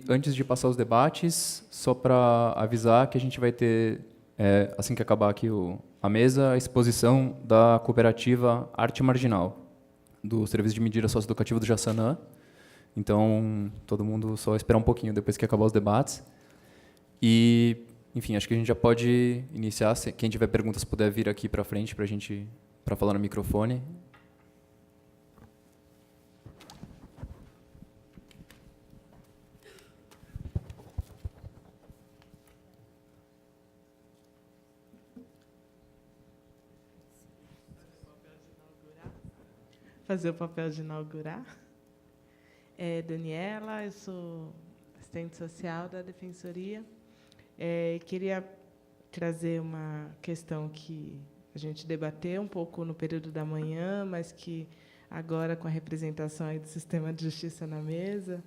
antes de passar os debates, só para avisar que a gente vai ter, assim que acabar aqui a mesa, a exposição da cooperativa Arte Marginal, do Serviço de Medida Socioeducativa do Jaçanã. Então, todo mundo só esperar um pouquinho depois que acabar os debates. E, enfim, acho que a gente já pode iniciar. Quem tiver perguntas puder vir aqui para frente para falar no microfone. Fazer o papel de inaugurar. Daniela, eu sou assistente social da Defensoria. Queria trazer uma questão que a gente debateu um pouco no período da manhã, mas que agora, com a representação aí do sistema de justiça na mesa,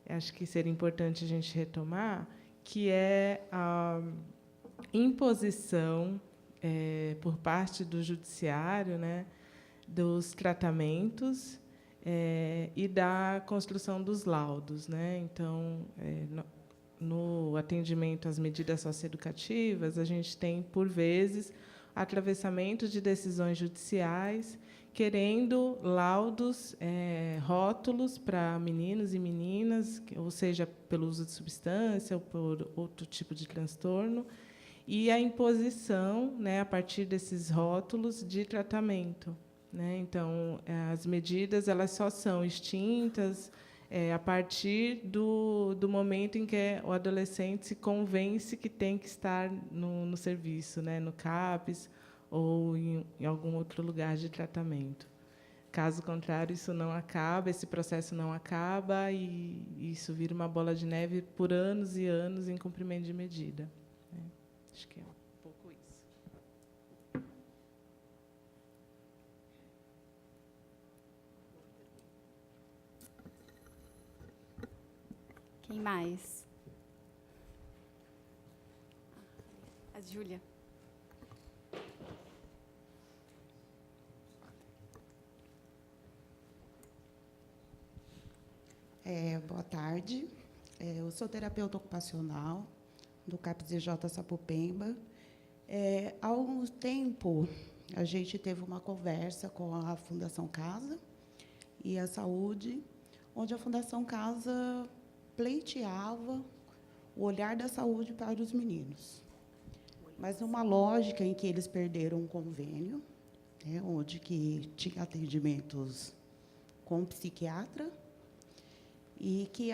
acho que seria importante a gente retomar, que é a imposição por parte do judiciário, né, dos tratamentos e da construção dos laudos, né? Então, no atendimento às medidas socioeducativas, a gente tem, por vezes, atravessamento de decisões judiciais querendo laudos, rótulos para meninos e meninas, ou seja, pelo uso de substância ou por outro tipo de transtorno, e a imposição, né, a partir desses rótulos, de tratamento. Né? Então, as medidas elas só são extintas a partir do momento em que o adolescente se convence que tem que estar no serviço, né? No CAPS ou em algum outro lugar de tratamento. Caso contrário, isso não acaba, esse processo não acaba e isso vira uma bola de neve por anos e anos em cumprimento de medida. Né? Acho que é um pouco isso. Quem mais? A Júlia. Boa tarde. Eu sou terapeuta ocupacional do CAPS-EJ Sapopemba. Há algum tempo, a gente teve uma conversa com a Fundação Casa e a Saúde, onde a Fundação Casa pleiteava o olhar da saúde para os meninos. Mas numa lógica em que eles perderam um convênio, né, onde que tinha atendimentos com psiquiatra, e que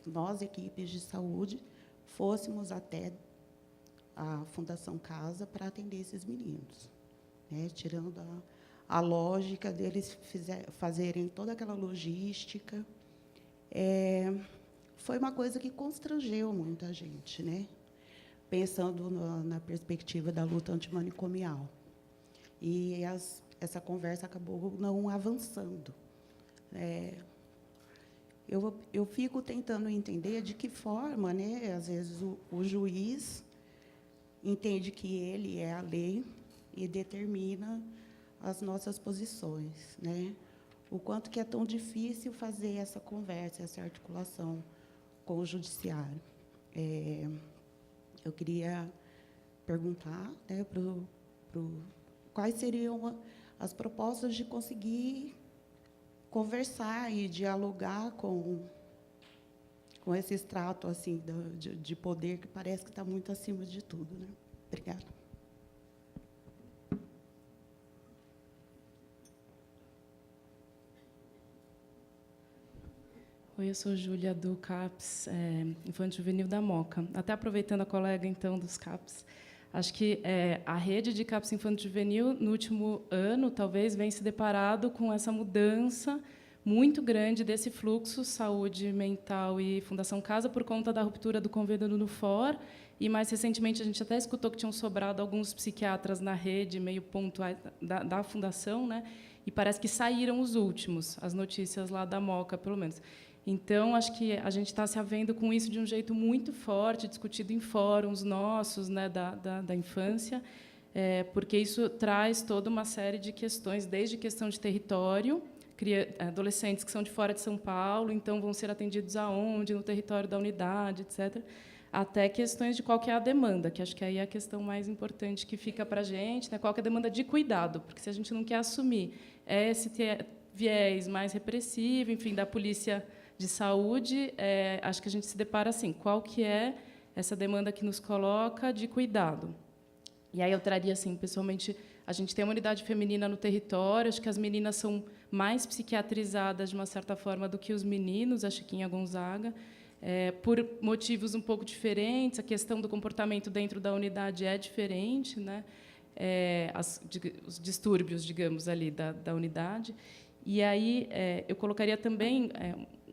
nós, equipes de saúde, fôssemos até a Fundação Casa para atender esses meninos, né, tirando a lógica deles fazerem toda aquela logística. Foi uma coisa que constrangeu muita gente, né, pensando na perspectiva da luta antimanicomial. E essa conversa acabou não avançando. Eu fico tentando entender de que forma, né, às vezes, o juiz entende que ele é a lei e determina as nossas posições, né? O quanto que é tão difícil fazer essa conversa, essa articulação com o judiciário. Eu queria perguntar, né, quais seriam as propostas de conseguir conversar e dialogar com esse extrato assim, de poder que parece que está muito acima de tudo. Né? Obrigada. Oi, eu sou Júlia, do CAPS Infanto Juvenil da Moca. Até aproveitando a colega, então, dos CAPS, acho que a rede de CAPS Infanto Juvenil, no último ano, talvez, vem se deparado com essa mudança muito grande desse fluxo saúde mental e Fundação Casa por conta da ruptura do convênio do NUFOR, e, mais recentemente, a gente até escutou que tinham sobrado alguns psiquiatras na rede, meio pontuais, da Fundação, né? E parece que saíram os últimos, as notícias lá da Moca, pelo menos. Então, acho que a gente está se havendo com isso de um jeito muito forte, discutido em fóruns nossos, né, da infância, porque isso traz toda uma série de questões, desde questão de território, adolescentes que são de fora de São Paulo, então vão ser atendidos aonde, no território da unidade, etc., até questões de qual que é a demanda, que acho que aí é a questão mais importante que fica para a gente, né? Qual que é a demanda de cuidado, porque se a gente não quer assumir esse viés mais repressivo, enfim, da polícia de saúde, acho que a gente se depara assim, qual que é essa demanda que nos coloca de cuidado. E aí eu traria, assim, pessoalmente, a gente tem uma unidade feminina no território, acho que as meninas são mais psiquiatrizadas, de uma certa forma, do que os meninos, a Chiquinha Gonzaga, por motivos um pouco diferentes, a questão do comportamento dentro da unidade é diferente, né? Os distúrbios, digamos, ali da unidade. E aí eu colocaria também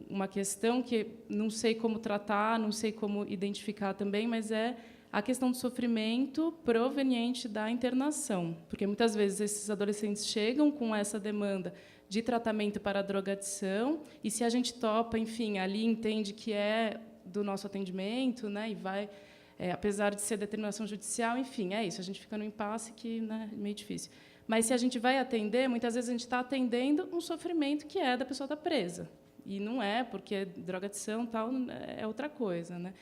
uma questão que não sei como tratar, não sei como identificar também, mas é a questão do sofrimento proveniente da internação, porque muitas vezes esses adolescentes chegam com essa demanda de tratamento para a drogadição, e se a gente topa, enfim, ali entende que é do nosso atendimento, né, e vai, apesar de ser determinação judicial, enfim, é isso, a gente fica no impasse que, né, é meio difícil. Mas, se a gente vai atender, muitas vezes a gente está atendendo um sofrimento que é da pessoa estar presa, e não é, porque drogadição tal, é outra coisa, né?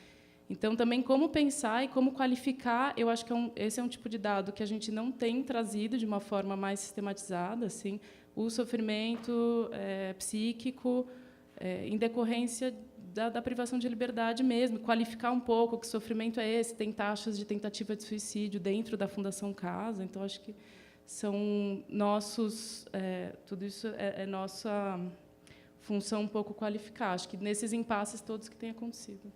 Então, também, como pensar e como qualificar, eu acho que esse é um tipo de dado que a gente não tem trazido de uma forma mais sistematizada, assim, o sofrimento psíquico em decorrência da privação de liberdade mesmo, qualificar um pouco que sofrimento é esse, tem taxas de tentativa de suicídio dentro da Fundação Casa, então, acho que são nossos... tudo isso é nossa função um pouco qualificar, acho que nesses impasses todos que têm acontecido.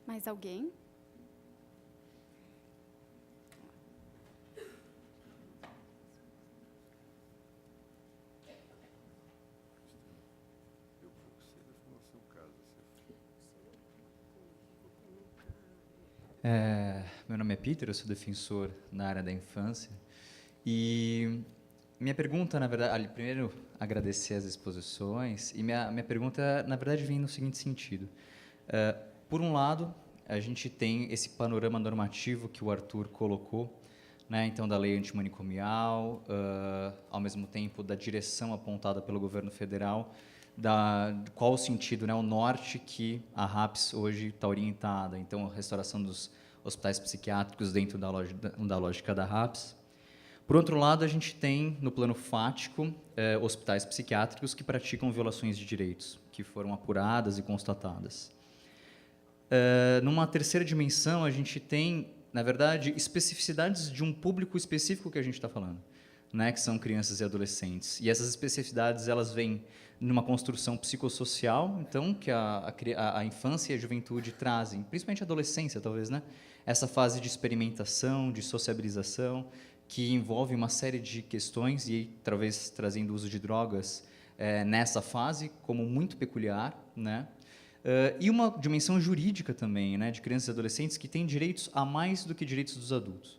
Mais alguém? Meu nome é Peter, eu sou defensor na área da infância. E minha pergunta, na verdade, primeiro, agradecer as exposições. E minha pergunta, na verdade, vem no seguinte sentido. Por um lado, a gente tem esse panorama normativo que o Arthur colocou, né, então, da lei antimanicomial, ao mesmo tempo da direção apontada pelo governo federal, qual o sentido, né, o norte que a RAPS hoje está orientada, então, a restauração dos hospitais psiquiátricos dentro da lógica da RAPS. Por outro lado, a gente tem, no plano fático, hospitais psiquiátricos que praticam violações de direitos, que foram apuradas e constatadas. Numa terceira dimensão, a gente tem, na verdade, especificidades de um público específico que a gente está falando, né, que são crianças e adolescentes. E essas especificidades elas vêm numa construção psicossocial, então, que a infância e a juventude trazem, principalmente a adolescência, talvez, né, essa fase de experimentação, de sociabilização, que envolve uma série de questões, e talvez trazendo o uso de drogas nessa fase como muito peculiar, né? E uma dimensão jurídica também, né, de crianças e adolescentes que têm direitos a mais do que direitos dos adultos.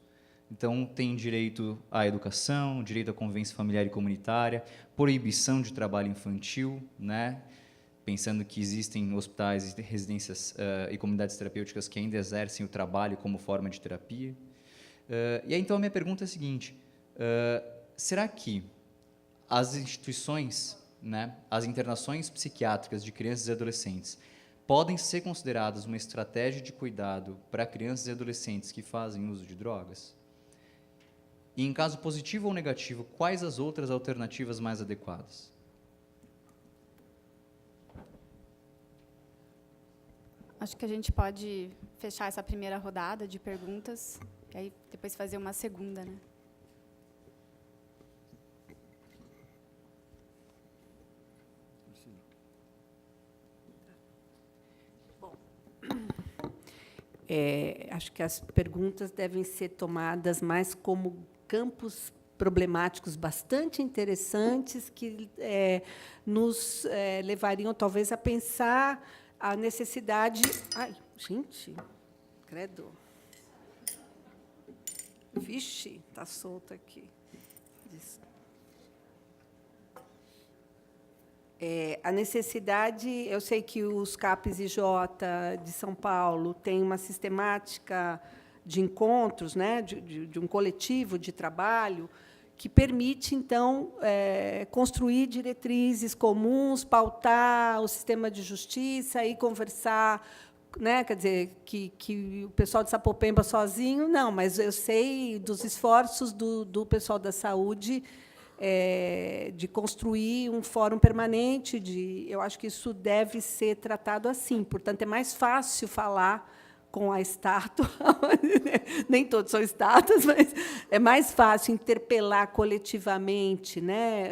Então, tem direito à educação, direito à convivência familiar e comunitária, proibição de trabalho infantil, né, pensando que existem hospitais, residências e comunidades terapêuticas que ainda exercem o trabalho como forma de terapia. E aí, então, a minha pergunta é a seguinte, será que as instituições, né, as internações psiquiátricas de crianças e adolescentes podem ser consideradas uma estratégia de cuidado para crianças e adolescentes que fazem uso de drogas? E, em caso positivo ou negativo, quais as outras alternativas mais adequadas? Acho que a gente pode fechar essa primeira rodada de perguntas, e aí depois fazer uma segunda, né? Acho que as perguntas devem ser tomadas mais como campos problemáticos bastante interessantes que nos levariam, talvez, a pensar a necessidade... Ai, gente, credo. Vixe, está solto aqui. A necessidade, eu sei que os CAPs e J de São Paulo têm uma sistemática de encontros, né, de um coletivo de trabalho, que permite, então, construir diretrizes comuns, pautar o sistema de justiça e conversar, né, quer dizer, que o pessoal de Sapopemba sozinho, não, mas eu sei dos esforços do pessoal da saúde de construir um fórum permanente. Eu acho que isso deve ser tratado assim. Portanto, é mais fácil falar com a estátua, nem todos são estátuas, mas é mais fácil interpelar coletivamente, né,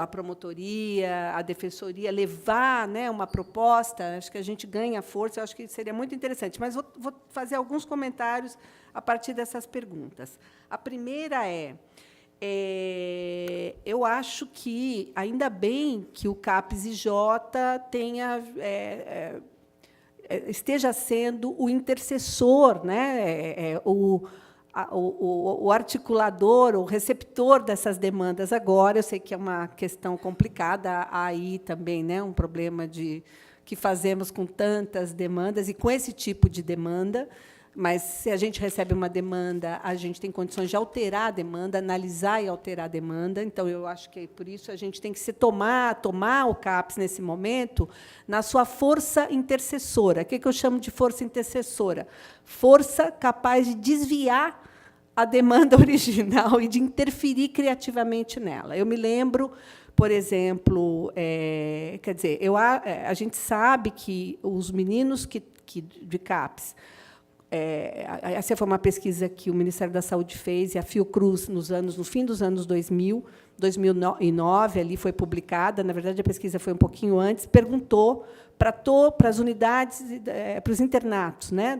a promotoria, a defensoria, levar, né, uma proposta. Acho que a gente ganha força, eu acho que seria muito interessante. Mas vou fazer alguns comentários a partir dessas perguntas. A primeira eu acho que, ainda bem que o CAPES-IJ tenha... esteja sendo o intercessor, né, o articulador, o receptor dessas demandas agora. Eu sei que é uma questão complicada, aí também, né, um problema que fazemos com tantas demandas e com esse tipo de demanda. Mas, se a gente recebe uma demanda, a gente tem condições de alterar a demanda, analisar e alterar a demanda. Então, eu acho que, por isso, a gente tem que tomar o CAPES, nesse momento, na sua força intercessora. O que eu chamo de força intercessora? Força capaz de desviar a demanda original e de interferir criativamente nela. Eu me lembro, por exemplo, quer dizer, a gente sabe que os meninos de CAPES... essa foi uma pesquisa que o Ministério da Saúde fez, e a Fiocruz, no fim dos anos 2009, ali foi publicada. Na verdade, a pesquisa foi um pouquinho antes. Perguntou para as unidades, para os internatos, né,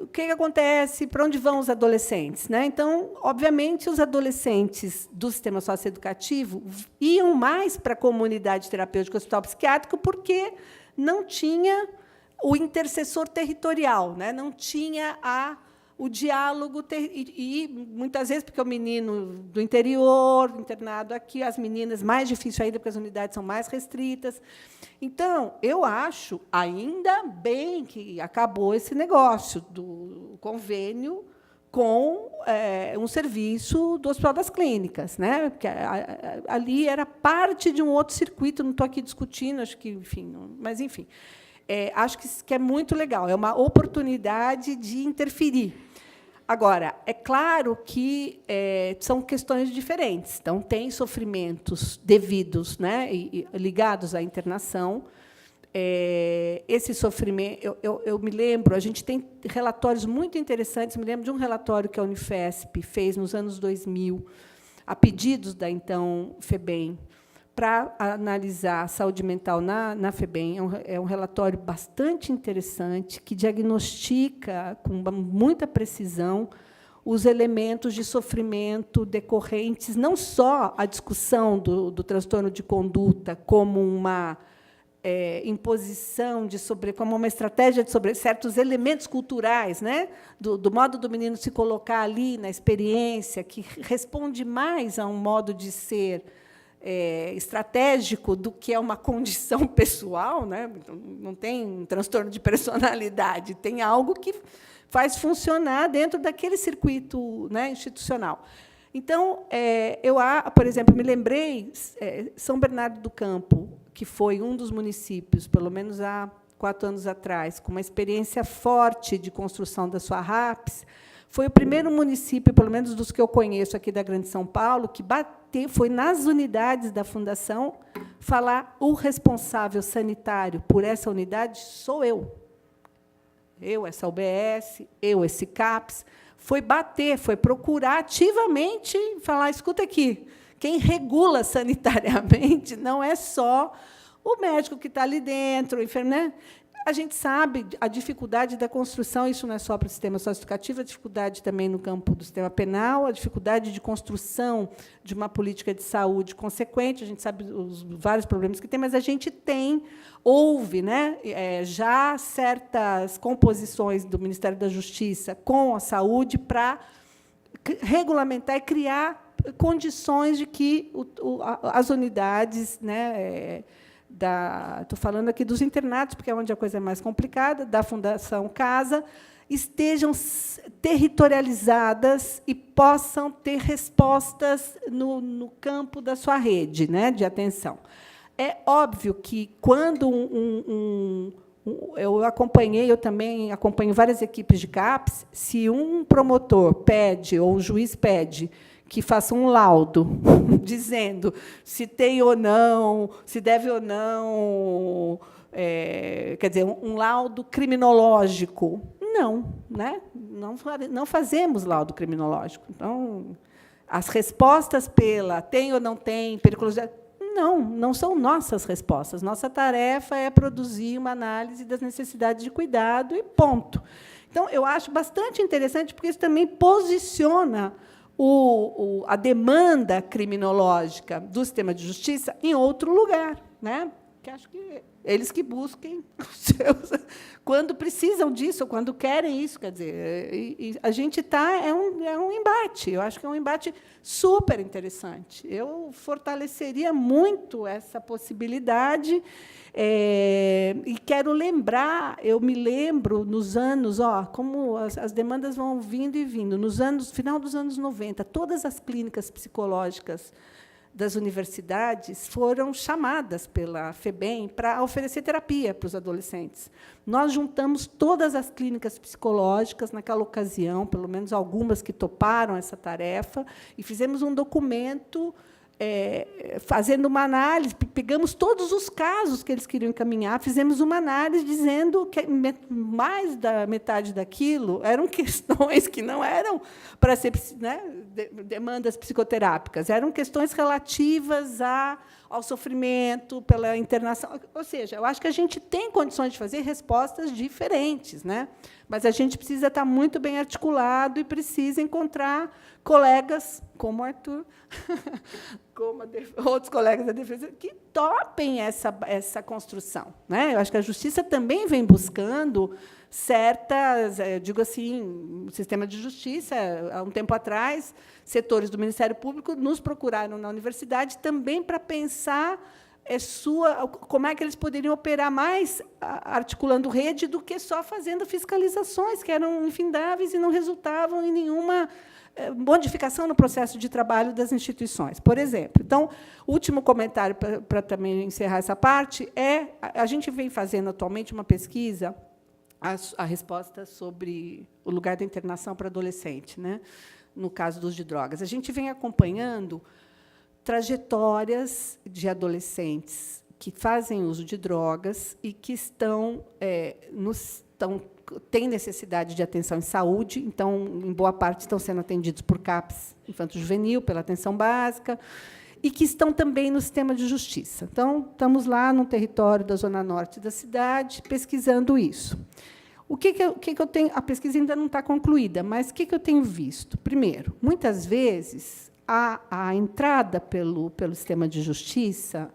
o que acontece, para onde vão os adolescentes, né? Então, obviamente, os adolescentes do sistema socioeducativo iam mais para a comunidade terapêutica hospital psiquiátrico, porque não tinha o intercessor territorial, né? Não tinha o diálogo, e muitas vezes, porque o menino do interior, internado aqui, as meninas, mais difícil ainda, porque as unidades são mais restritas. Então, eu acho, ainda bem que acabou esse negócio do convênio com um serviço do Hospital das Clínicas, né? Porque ali era parte de um outro circuito. Não estou aqui discutindo, acho que, enfim, mas, enfim. Acho que é muito legal, é uma oportunidade de interferir. Agora, é claro que são questões diferentes. Então, tem sofrimentos devidos, né, e ligados à internação. Esse sofrimento, eu me lembro, a gente tem relatórios muito interessantes. Me lembro de um relatório que a Unifesp fez nos anos 2000, a pedidos da, então, FEBEM, para analisar a saúde mental na FEBEM. É um relatório bastante interessante, que diagnostica, com muita precisão, os elementos de sofrimento decorrentes, não só a discussão do transtorno de conduta como uma imposição como uma estratégia de certos elementos culturais, né, do modo do menino se colocar ali na experiência, que responde mais a um modo de ser estratégico do que é uma condição pessoal, né? Não tem um transtorno de personalidade, tem algo que faz funcionar dentro daquele circuito, né, institucional. Então, por exemplo, me lembrei, São Bernardo do Campo, que foi um dos municípios, pelo menos há 4 anos atrás, com uma experiência forte de construção da sua RAPS, foi o primeiro município, pelo menos dos que eu conheço aqui da Grande São Paulo, que foi nas unidades da Fundação falar: o responsável sanitário por essa unidade sou eu. Eu, essa UBS, eu, esse CAPES. Foi bater, foi procurar ativamente falar: escuta aqui, quem regula sanitariamente não é só o médico que está ali dentro, o enfermeiro, né? A gente sabe a dificuldade da construção, isso não é só para o sistema socioeducativo, a dificuldade também no campo do sistema penal, a dificuldade de construção de uma política de saúde consequente. A gente sabe os vários problemas que tem, mas a gente houve, né, já certas composições do Ministério da Justiça com a saúde para regulamentar e criar condições de que as unidades, né, estou falando aqui dos internatos, porque é onde a coisa é mais complicada, da Fundação Casa, estejam territorializadas e possam ter respostas no campo da sua rede, né, de atenção. É óbvio que, quando eu também acompanho várias equipes de CAPS, se um promotor pede, ou um juiz pede, que faça um laudo dizendo se tem ou não, se deve ou não, quer dizer, um laudo criminológico. Não, né? Não fazemos laudo criminológico. Então, as respostas pela tem ou não tem, periculosidade, não são nossas respostas. Nossa tarefa é produzir uma análise das necessidades de cuidado e ponto. Então, eu acho bastante interessante, porque isso também posiciona a demanda criminológica do sistema de justiça em outro lugar, né? Que acho que eles que busquem os seus, quando precisam disso, quando querem isso, quer dizer, e a gente é um embate. Eu acho que é um embate super interessante. Eu fortaleceria muito essa possibilidade. E quero lembrar, eu me lembro nos anos, como as demandas vão vindo e vindo, final dos anos 90, todas as clínicas psicológicas das universidades foram chamadas pela FEBEM para oferecer terapia para os adolescentes. Nós juntamos todas as clínicas psicológicas naquela ocasião, pelo menos algumas que toparam essa tarefa, e fizemos um documento fazendo uma análise, pegamos todos os casos que eles queriam encaminhar, fizemos uma análise dizendo que mais da metade daquilo eram questões que não eram para ser, né, demandas psicoterápicas, eram questões relativas ao sofrimento, pela internação. Ou seja, eu acho que a gente tem condições de fazer respostas diferentes, né? Mas a gente precisa estar muito bem articulado e precisa encontrar colegas como o Arthur, como outros colegas da defesa, que topem essa construção, né? Eu acho que a justiça também vem buscando certas, digo assim, o sistema de justiça, há um tempo atrás, setores do Ministério Público nos procuraram na universidade também para pensar como é que eles poderiam operar mais articulando rede do que só fazendo fiscalizações, que eram infindáveis e não resultavam em nenhuma modificação no processo de trabalho das instituições, por exemplo. Então, o último comentário, para também encerrar essa parte, a gente vem fazendo atualmente uma pesquisa, a resposta sobre o lugar da internação para adolescente, né, no caso dos de drogas. A gente vem acompanhando trajetórias de adolescentes que fazem uso de drogas e que têm necessidade de atenção em saúde, então, em boa parte, estão sendo atendidos por CAPS infanto-juvenil, pela atenção básica, e que estão também no sistema de justiça. Então, estamos lá no território da zona norte da cidade, pesquisando isso. O que eu tenho? A pesquisa ainda não está concluída, mas o que eu tenho visto? Primeiro, muitas vezes, a entrada pelo sistema de justiça,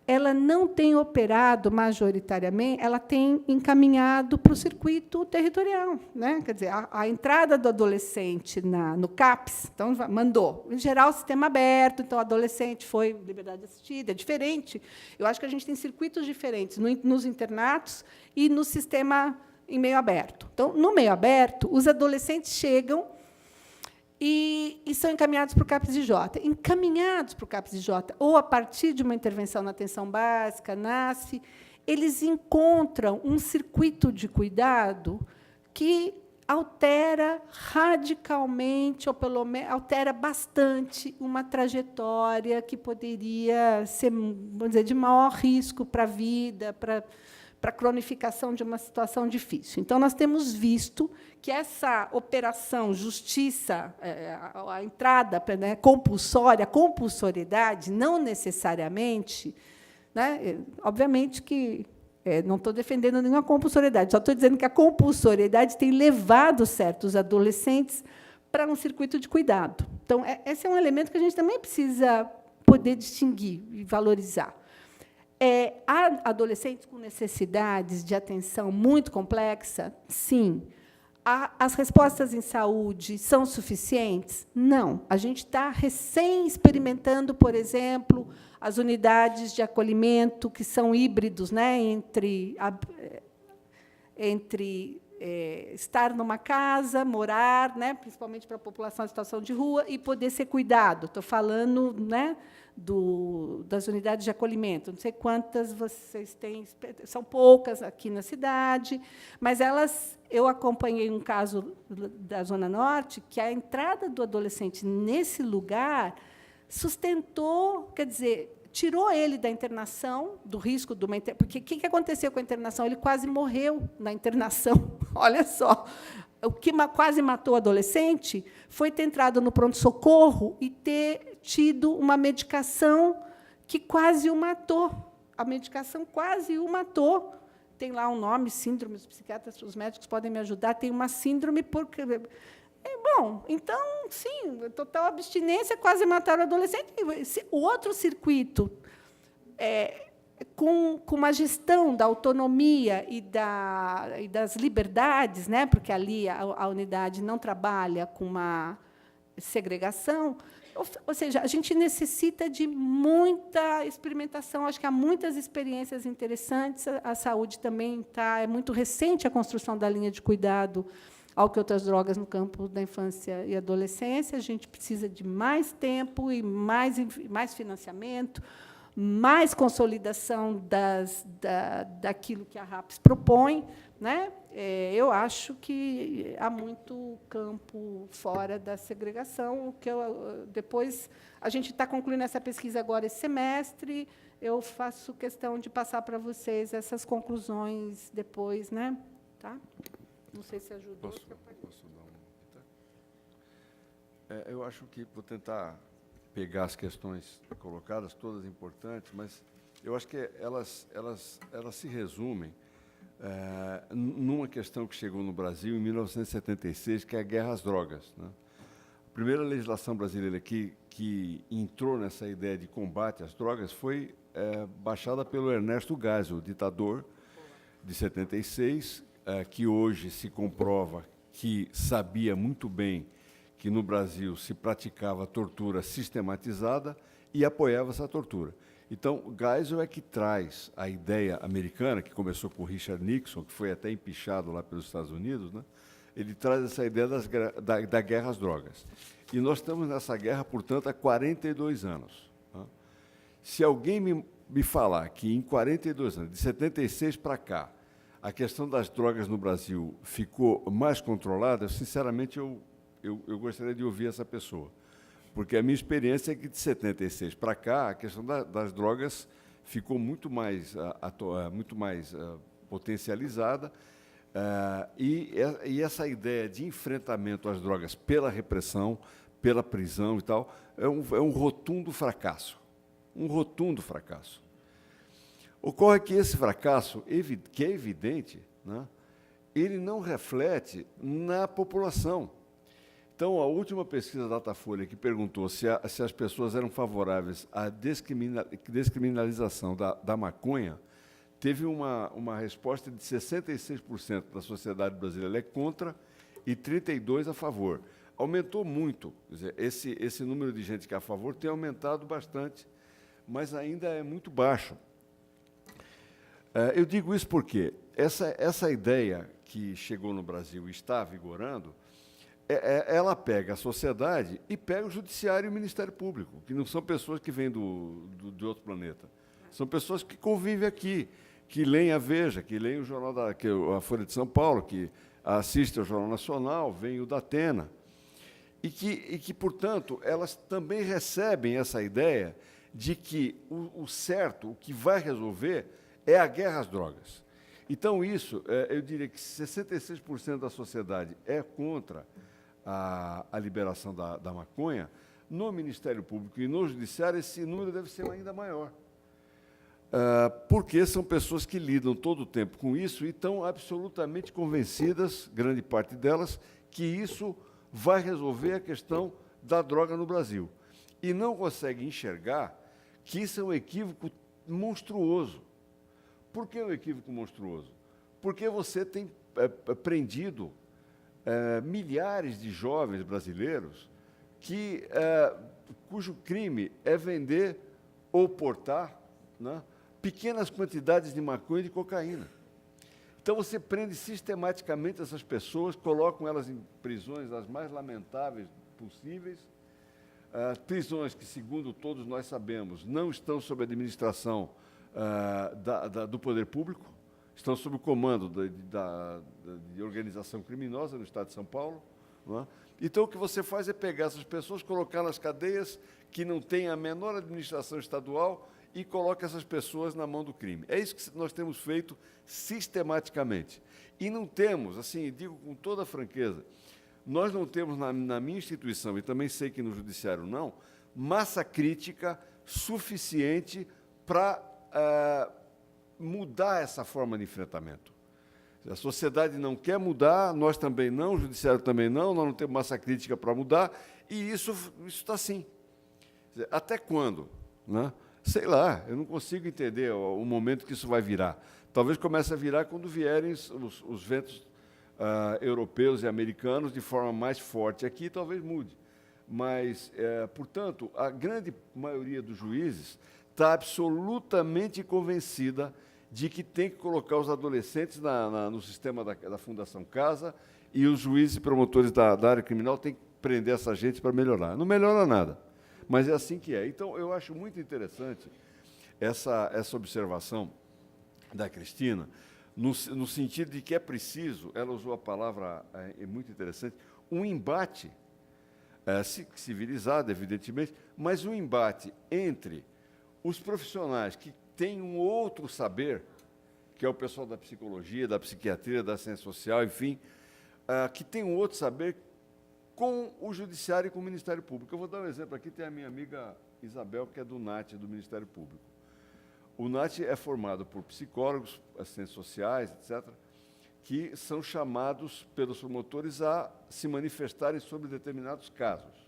ela não tem operado majoritariamente, ela tem encaminhado para o circuito territorial, né? Quer dizer, a entrada do adolescente no CAPS, então mandou, em geral, sistema aberto, então o adolescente foi liberdade assistida, é diferente. Eu acho que a gente tem circuitos diferentes nos internatos e no sistema em meio aberto. Então, no meio aberto, os adolescentes chegam e são encaminhados para o CAPS-IJ. Encaminhados para o CAPS-IJ, ou a partir de uma intervenção na atenção básica, NASF, eles encontram um circuito de cuidado que altera radicalmente, ou pelo menos altera bastante, uma trajetória que poderia ser, vamos dizer, de maior risco para a vida, para a cronificação de uma situação difícil. Então, nós temos visto que essa operação justiça, a entrada, né, compulsória, a compulsoriedade, não necessariamente, né, obviamente que não estou defendendo nenhuma compulsoriedade, só estou dizendo que a compulsoriedade tem levado certos adolescentes para um circuito de cuidado. Então, esse é um elemento que a gente também precisa poder distinguir e valorizar. Há adolescentes com necessidades de atenção muito complexa? Sim. As respostas em saúde são suficientes? Não. A gente está recém experimentando, por exemplo, as unidades de acolhimento, que são híbridos, né, entre estar numa casa, morar, né, principalmente para a população em situação de rua, e poder ser cuidado. Estou falando, né, das unidades de acolhimento. Não sei quantas vocês têm, são poucas aqui na cidade, mas eu acompanhei um caso da Zona Norte, que a entrada do adolescente nesse lugar sustentou, quer dizer, tirou ele da internação, do risco de uma internação. Porque o que aconteceu com a internação? Ele quase morreu na internação. Olha só. O que quase matou o adolescente foi ter entrado no pronto-socorro e ter tido uma medicação que quase o matou. A medicação quase o matou. Tem lá um nome, síndrome, os psiquiatras, os médicos podem me ajudar, tem uma síndrome porque... Bom, então, sim, total abstinência, quase mataram o adolescente. O outro circuito, com uma gestão da autonomia e das liberdades, né, porque ali a unidade não trabalha com uma segregação, ou seja, a gente necessita de muita experimentação. Acho que há muitas experiências interessantes. A saúde também é muito recente a construção da linha de cuidado ao que outras drogas no campo da infância e adolescência. A gente precisa de mais tempo e mais financiamento, mais consolidação daquilo que a RAPS propõe, né? Eu acho que há muito campo fora da segregação. Depois, a gente está concluindo essa pesquisa agora esse semestre, eu faço questão de passar para vocês essas conclusões depois, né? Tá? Não sei se ajudou. Posso dar eu acho que vou tentar pegar as questões colocadas, todas importantes, mas eu acho que elas se resumem numa questão que chegou no Brasil em 1976, que é a guerra às drogas, né? A primeira legislação brasileira que entrou nessa ideia de combate às drogas foi baixada pelo Ernesto Geisel, o ditador de 76, que hoje se comprova que sabia muito bem que no Brasil se praticava tortura sistematizada e apoiava essa tortura. Então, Geisel é que traz a ideia americana, que começou com Richard Nixon, que foi até empichado lá pelos Estados Unidos, né? Ele traz essa ideia da guerra às drogas. E nós estamos nessa guerra, portanto, há 42 anos. Né? Se alguém me falar que em 42 anos, de 76 para cá, a questão das drogas no Brasil ficou mais controlada, sinceramente, eu gostaria de ouvir essa pessoa. Porque a minha experiência é que, de 76 para cá, a questão das drogas ficou muito mais potencializada, e essa ideia de enfrentamento às drogas pela repressão, pela prisão e tal, é um rotundo fracasso. Um rotundo fracasso. Ocorre que esse fracasso, que é evidente, né, ele não reflete na população. Então, a última pesquisa da Datafolha, que perguntou se as pessoas eram favoráveis à descriminalização da maconha, teve uma resposta de 66% da sociedade brasileira é contra e 32% a favor. Aumentou muito. Quer dizer, esse número de gente que é a favor tem aumentado bastante, mas ainda é muito baixo. Eu digo isso porque essa ideia que chegou no Brasil e está vigorando, ela pega a sociedade e pega o Judiciário e o Ministério Público, que não são pessoas que vêm de outro planeta. São pessoas que convivem aqui, que leem a Veja, que leem o jornal a Folha de São Paulo, que assistem ao Jornal Nacional, veem o Datena. E que, portanto, elas também recebem essa ideia de que o certo, o que vai resolver, é a guerra às drogas. Então, isso, eu diria que 66% da sociedade é contra a liberação da maconha. No Ministério Público e no Judiciário, esse número deve ser ainda maior. Porque são pessoas que lidam todo o tempo com isso e estão absolutamente convencidas, grande parte delas, que isso vai resolver a questão da droga no Brasil. E não conseguem enxergar que isso é um equívoco monstruoso. Por que um equívoco monstruoso? Porque você tem prendido milhares de jovens brasileiros cujo crime é vender ou portar, né, pequenas quantidades de maconha e de cocaína. Então, você prende sistematicamente essas pessoas, colocam elas em prisões as mais lamentáveis possíveis, prisões que, segundo todos nós sabemos, não estão sob a administração do poder público, estão sob o comando de organização criminosa no Estado de São Paulo. Não é? Então, o que você faz é pegar essas pessoas, colocar nas cadeias que não têm a menor administração estadual e coloca essas pessoas na mão do crime. É isso que nós temos feito sistematicamente. E não temos, assim, digo com toda a franqueza, nós não temos na minha instituição, e também sei que no judiciário não, massa crítica suficiente para mudar essa forma de enfrentamento. A sociedade não quer mudar, nós também não, o judiciário também não, nós não temos massa crítica para mudar, e isso está assim. Até quando? Né? Sei lá, eu não consigo entender o momento que isso vai virar. Talvez comece a virar quando vierem os ventos europeus e americanos de forma mais forte aqui, talvez mude. Mas, portanto, a grande maioria dos juízes está absolutamente convencida de que tem que colocar os adolescentes no sistema da Fundação Casa e os juízes e promotores da área criminal têm que prender essa gente para melhorar. Não melhora nada, mas é assim que é. Então, eu acho muito interessante essa observação da Cristina, no sentido de que é preciso, ela usou a palavra, é muito interessante, um embate, civilizado, evidentemente, mas um embate entre os profissionais que têm um outro saber, que é o pessoal da psicologia, da psiquiatria, da ciência social, enfim, que tem um outro saber com o Judiciário e com o Ministério Público. Eu vou dar um exemplo aqui, tem a minha amiga Isabel, que é do NAT, do Ministério Público. O NAT é formado por psicólogos, assistentes sociais, etc., que são chamados pelos promotores a se manifestarem sobre determinados casos.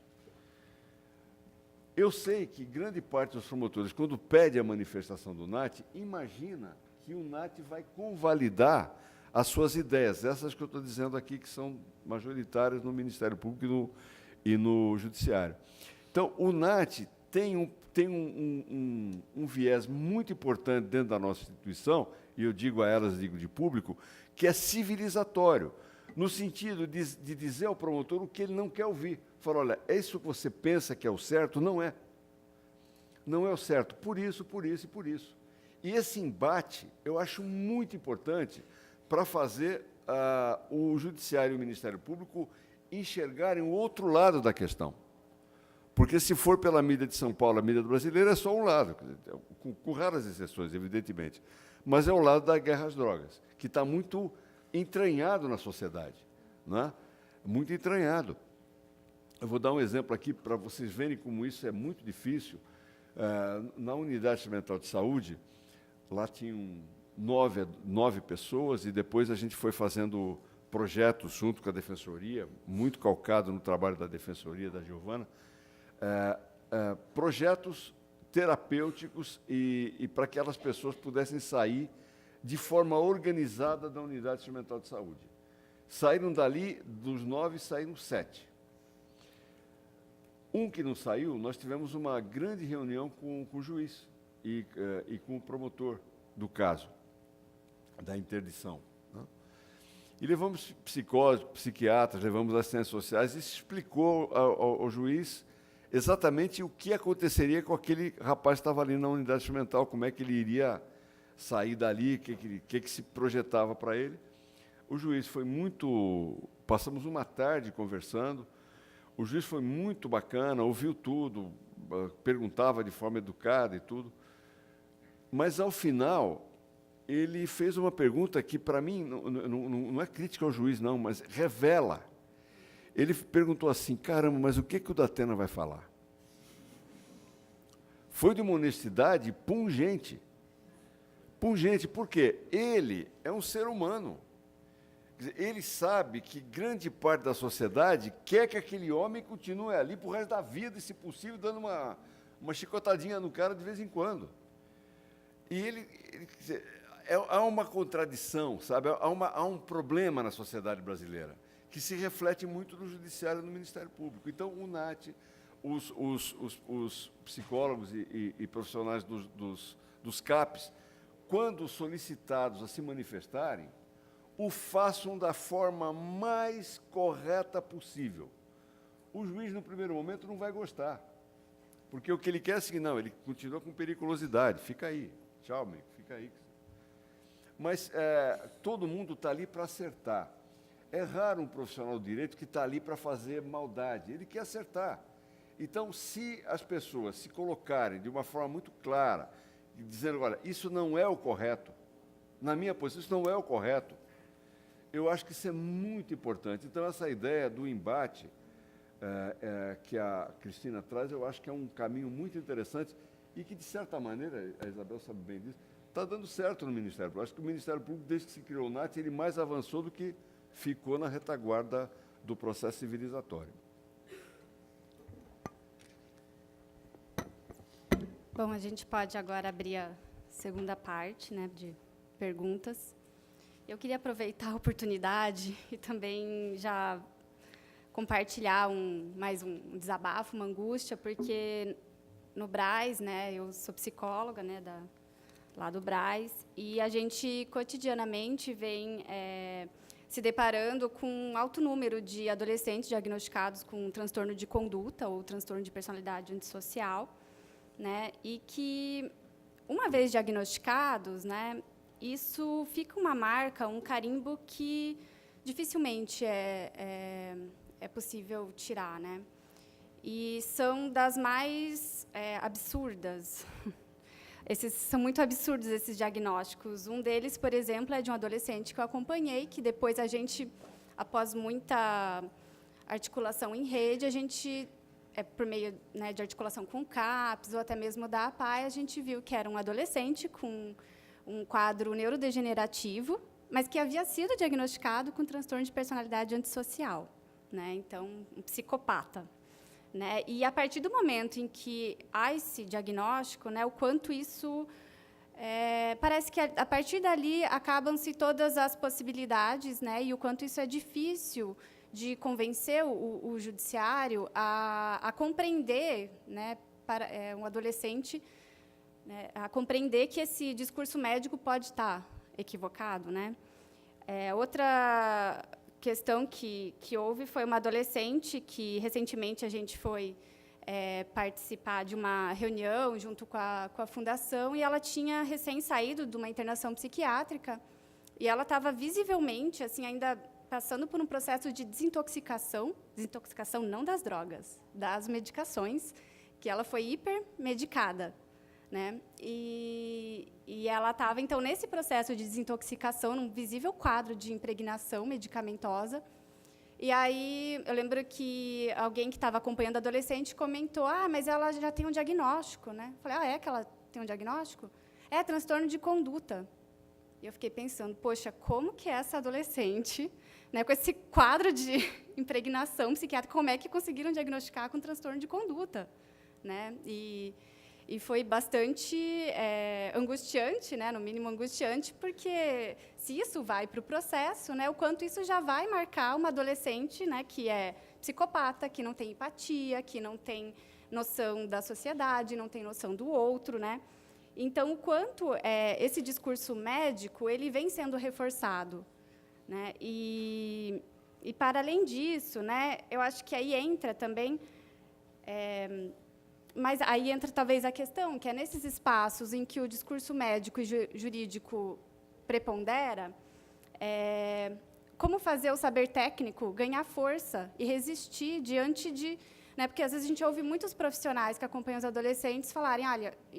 Eu sei que grande parte dos promotores, quando pede a manifestação do NAT, imagina que o NAT vai convalidar as suas ideias, essas que eu estou dizendo aqui, que são majoritárias no Ministério Público e no Judiciário. Então, o NAT tem um viés muito importante dentro da nossa instituição, e eu digo a elas, digo de público, que é civilizatório, no sentido de dizer ao promotor o que ele não quer ouvir. Fala, olha, é isso que você pensa que é o certo? Não é. Não é o certo, por isso, por isso e por isso. E esse embate eu acho muito importante para fazer o Judiciário e o Ministério Público enxergarem o outro lado da questão. Porque, se for pela mídia de São Paulo, a mídia brasileira é só um lado, com raras exceções, evidentemente. Mas é o lado da guerra às drogas, que está muito entranhado na sociedade, né? Muito entranhado. Eu vou dar um exemplo aqui para vocês verem como isso é muito difícil. Na unidade mental de saúde, lá tinham 9 pessoas, e depois a gente foi fazendo projetos junto com a Defensoria, muito calcado no trabalho da Defensoria, da Giovana, projetos terapêuticos e para que aquelas pessoas pudessem sair de forma organizada da unidade instrumental de saúde. Saíram dali, dos 9, saíram 7. Um que não saiu, nós tivemos uma grande reunião com o juiz e com o promotor do caso, da interdição, né? E levamos psicólogos, psiquiatras, levamos assistentes sociais, e se explicou ao juiz exatamente o que aconteceria com aquele rapaz que estava ali na unidade instrumental, como é que ele iria sair dali, o que se projetava para ele. O juiz foi muito... Passamos uma tarde conversando, o juiz foi muito bacana, ouviu tudo, perguntava de forma educada e tudo, mas, ao final, ele fez uma pergunta que, para mim, não é crítica ao juiz, não, mas revela. Ele perguntou assim, caramba, mas o que o Datena vai falar? Foi de uma honestidade pungente. Pungente, porque ele é um ser humano. Quer dizer, ele sabe que grande parte da sociedade quer que aquele homem continue ali para o resto da vida, e, se possível, dando uma chicotadinha no cara de vez em quando. E quer dizer, há uma contradição, sabe? Há um problema na sociedade brasileira, que se reflete muito no Judiciário e no Ministério Público. Então, o NAT, os psicólogos e profissionais dos CAPs, quando solicitados a se manifestarem, o façam da forma mais correta possível. O juiz, no primeiro momento, não vai gostar, porque o que ele quer é assim, não, ele continua com periculosidade, fica aí, tchau, amigo, fica aí. Mas todo mundo está ali para acertar. É raro um profissional do direito que está ali para fazer maldade, ele quer acertar. Então, se as pessoas se colocarem de uma forma muito clara, dizendo, olha, isso não é o correto, na minha posição, isso não é o correto, eu acho que isso é muito importante. Então, essa ideia do embate que a Cristina traz, eu acho que é um caminho muito interessante e que, de certa maneira, a Isabel sabe bem disso, está dando certo no Ministério Público. Eu acho que o Ministério Público, desde que se criou o NAT, ele mais avançou do que ficou na retaguarda do processo civilizatório. Bom, a gente pode agora abrir a segunda parte, né, de perguntas. Eu queria aproveitar a oportunidade e também já compartilhar mais um desabafo, uma angústia, porque no Braz, né, eu sou psicóloga, né, lá do Braz, e a gente cotidianamente vem se deparando com um alto número de adolescentes diagnosticados com transtorno de conduta ou transtorno de personalidade antissocial, né, e que, uma vez diagnosticados, né, isso fica uma marca, um carimbo que dificilmente é possível tirar, né? E são das mais absurdas. São muito absurdos esses diagnósticos. Um deles, por exemplo, é de um adolescente que eu acompanhei, que depois a gente, após muita articulação em rede, a gente, por meio, né, de articulação com o CAPS ou até mesmo da APAE, a gente viu que era um adolescente com um quadro neurodegenerativo, mas que havia sido diagnosticado com transtorno de personalidade antissocial, né? Então, um psicopata, né? E a partir do momento em que há esse diagnóstico, né, o quanto isso parece que a partir dali acabam-se todas as possibilidades, né? E o quanto isso é difícil de convencer o judiciário a compreender, né, para um adolescente, né, a compreender que esse discurso médico pode estar equivocado, né? Outra questão que houve foi uma adolescente que, recentemente, a gente foi participar de uma reunião junto com a fundação, e ela tinha recém saído de uma internação psiquiátrica, e ela estava visivelmente, assim, ainda passando por um processo de desintoxicação não das drogas, das medicações, que ela foi hipermedicada, né? E ela estava, então, nesse processo de desintoxicação, num visível quadro de impregnação medicamentosa. E aí, eu lembro que alguém que estava acompanhando a adolescente comentou, mas ela já tem um diagnóstico, né? Eu falei, é que ela tem um diagnóstico? É transtorno de conduta. E eu fiquei pensando, poxa, como que essa adolescente, né, com esse quadro de impregnação psiquiátrica, como é que conseguiram diagnosticar com transtorno de conduta, né? E foi bastante angustiante, né, no mínimo angustiante, porque se isso vai para o processo, né, o quanto isso já vai marcar uma adolescente, né, que é psicopata, que não tem empatia, que não tem noção da sociedade, não tem noção do outro, né? Então, o quanto esse discurso médico ele vem sendo reforçado, né? E para além disso, né, eu acho que aí entra também mas aí entra, talvez, a questão, que é nesses espaços em que o discurso médico e jurídico prepondera, como fazer o saber técnico ganhar força e resistir diante de... Né, porque, às vezes, a gente ouve muitos profissionais que acompanham os adolescentes falarem,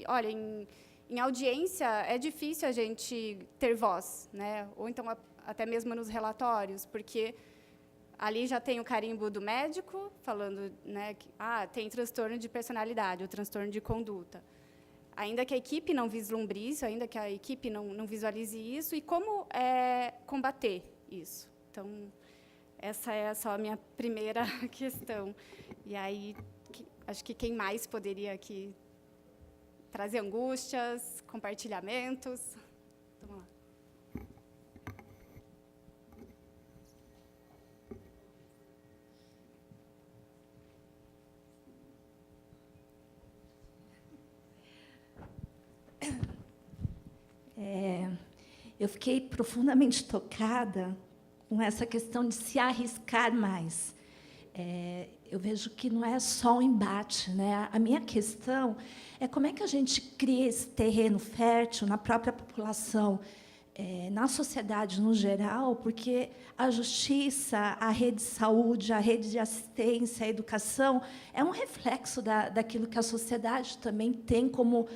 olha em audiência é difícil a gente ter voz, né? Ou então até mesmo nos relatórios, porque... Ali já tem o carimbo do médico, falando, né, que tem transtorno de personalidade, ou transtorno de conduta. Ainda que a equipe não vislumbre isso, ainda que a equipe não visualize isso, e como combater isso? Então, essa é só a minha primeira questão. E aí, acho que quem mais poderia aqui trazer angústias, compartilhamentos? Vamos lá. eu fiquei profundamente tocada com essa questão de se arriscar mais. Eu vejo que não é só um embate, né? A minha questão é como é que a gente cria esse terreno fértil na própria população, na sociedade no geral, porque a justiça, a rede de saúde, a rede de assistência, a educação, é um reflexo daquilo que a sociedade também tem como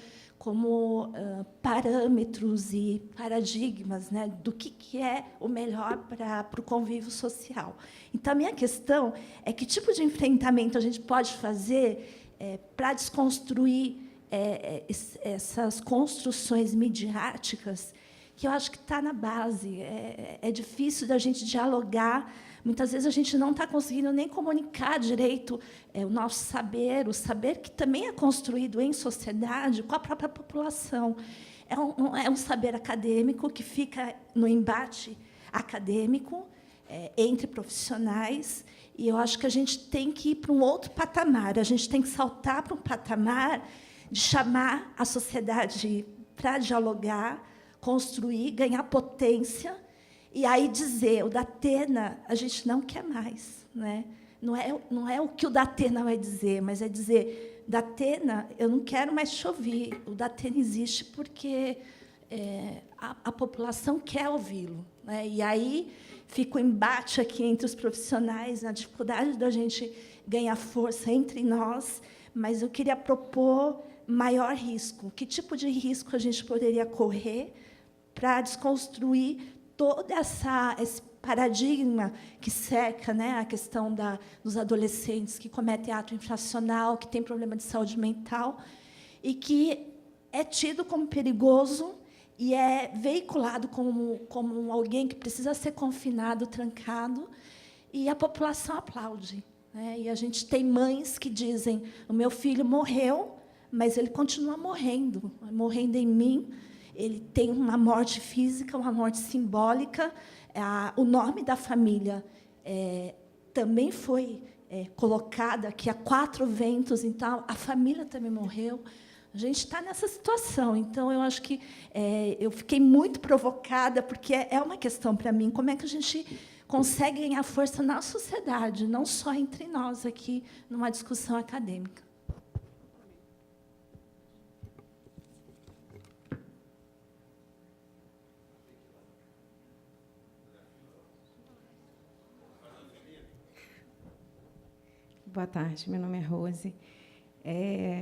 parâmetros e paradigmas, né, do que é o melhor para o convívio social. Então, a minha questão é que tipo de enfrentamento a gente pode fazer para desconstruir essas construções midiáticas, que eu acho que está na base. É difícil da gente dialogar. Muitas vezes a gente não está conseguindo nem comunicar direito o nosso saber, o saber que também é construído em sociedade com a própria população. É um saber acadêmico que fica no embate acadêmico entre profissionais, e eu acho que a gente tem que ir para um outro patamar. A gente tem que saltar para um patamar de chamar a sociedade para dialogar, construir, ganhar potência, e aí dizer, o Datena, a gente não quer mais. Né? Não é o que o Datena vai dizer, mas é dizer, Datena, eu não quero mais te ouvir. O Datena existe porque a população quer ouvi-lo. Né? E aí fica o embate aqui entre os profissionais, a dificuldade da gente ganhar força entre nós, mas eu queria propor maior risco. Que tipo de risco a gente poderia correr para desconstruir todo esse paradigma que cerca, né, a questão dos adolescentes que cometem ato infracional, que têm problema de saúde mental, e que é tido como perigoso e é veiculado como alguém que precisa ser confinado, trancado, e a população aplaude. Né? E a gente tem mães que dizem, o meu filho morreu, mas ele continua morrendo em mim. Ele tem uma morte física, uma morte simbólica. O nome da família também foi colocado aqui a 4 ventos, então a família também morreu. A gente está nessa situação. Então, eu acho que eu fiquei muito provocada, porque é uma questão para mim, como é que a gente consegue ganhar força na sociedade, não só entre nós aqui, numa discussão acadêmica. Boa tarde, meu nome é Rose.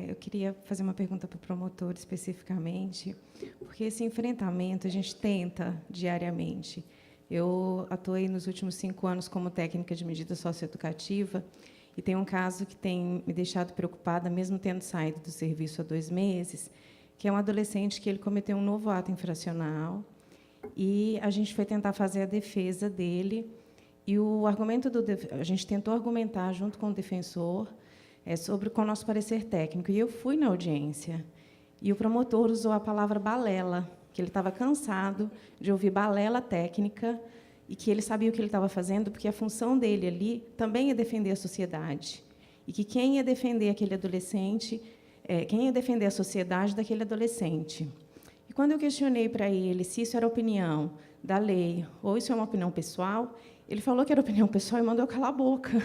Eu queria fazer uma pergunta para o promotor, especificamente, porque esse enfrentamento a gente tenta diariamente. Eu atuei nos últimos 5 anos como técnica de medida socioeducativa, e tem um caso que tem me deixado preocupada, mesmo tendo saído do serviço há 2 meses, que é um adolescente que ele cometeu um novo ato infracional, e a gente foi tentar fazer a defesa dele. E a gente tentou argumentar junto com o defensor com o nosso parecer técnico. E eu fui na audiência. E o promotor usou a palavra balela, que ele estava cansado de ouvir balela técnica e que ele sabia o que ele estava fazendo, porque a função dele ali também é defender a sociedade. E que quem ia defender aquele adolescente, quem ia defender a sociedade daquele adolescente. E quando eu questionei para ele se isso era opinião da lei ou isso é uma opinião pessoal, ele falou que era opinião pessoal e mandou eu calar a boca.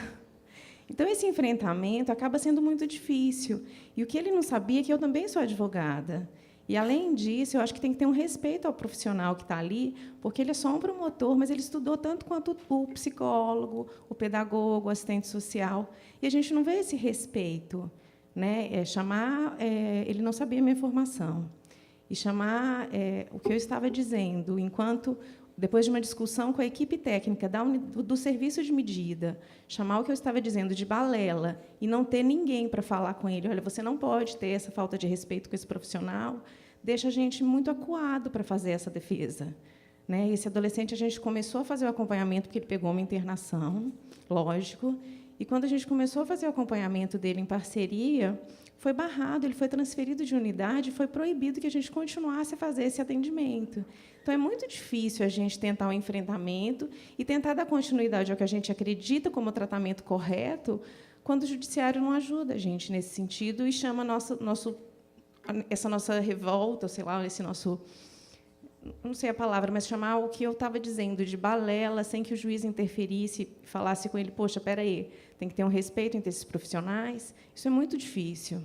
Então, esse enfrentamento acaba sendo muito difícil. E o que ele não sabia é que eu também sou advogada. E, além disso, eu acho que tem que ter um respeito ao profissional que está ali, porque ele é só um promotor, mas ele estudou tanto quanto o psicólogo, o pedagogo, o assistente social. E a gente não vê esse respeito. Né? Ele não sabia a minha formação. E chamar o que eu estava dizendo, depois de uma discussão com a equipe técnica do serviço de medida, chamar o que eu estava dizendo de balela e não ter ninguém para falar com ele, olha, você não pode ter essa falta de respeito com esse profissional, deixa a gente muito acuado para fazer essa defesa. Né? Esse adolescente, a gente começou a fazer o acompanhamento, porque ele pegou uma internação, lógico, e, quando a gente começou a fazer o acompanhamento dele em parceria, foi barrado, ele foi transferido de unidade, foi proibido que a gente continuasse a fazer esse atendimento. Então, é muito difícil a gente tentar um enfrentamento e tentar dar continuidade ao que a gente acredita como tratamento correto, quando o judiciário não ajuda a gente nesse sentido e chama essa nossa revolta, sei lá, não sei a palavra, mas chamar o que eu estava dizendo de balela, sem que o juiz interferisse, falasse com ele, poxa, espera aí, tem que ter um respeito entre esses profissionais. Isso é muito difícil.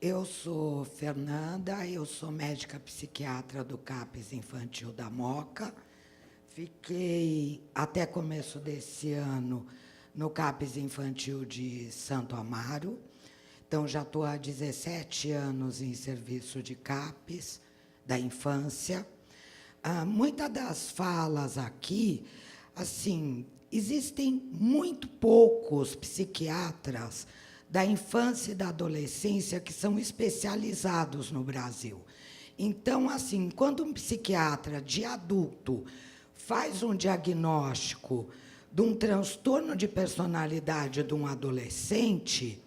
Eu sou Fernanda, eu sou médica psiquiatra do CAPS Infantil da Moca. Fiquei, até começo desse ano, no CAPS Infantil de Santo Amaro. Então, já estou há 17 anos em serviço de CAPS, da infância. Muitas das falas aqui, assim, existem muito poucos psiquiatras da infância e da adolescência que são especializados no Brasil. Então, assim, quando um psiquiatra de adulto faz um diagnóstico de um transtorno de personalidade de um adolescente,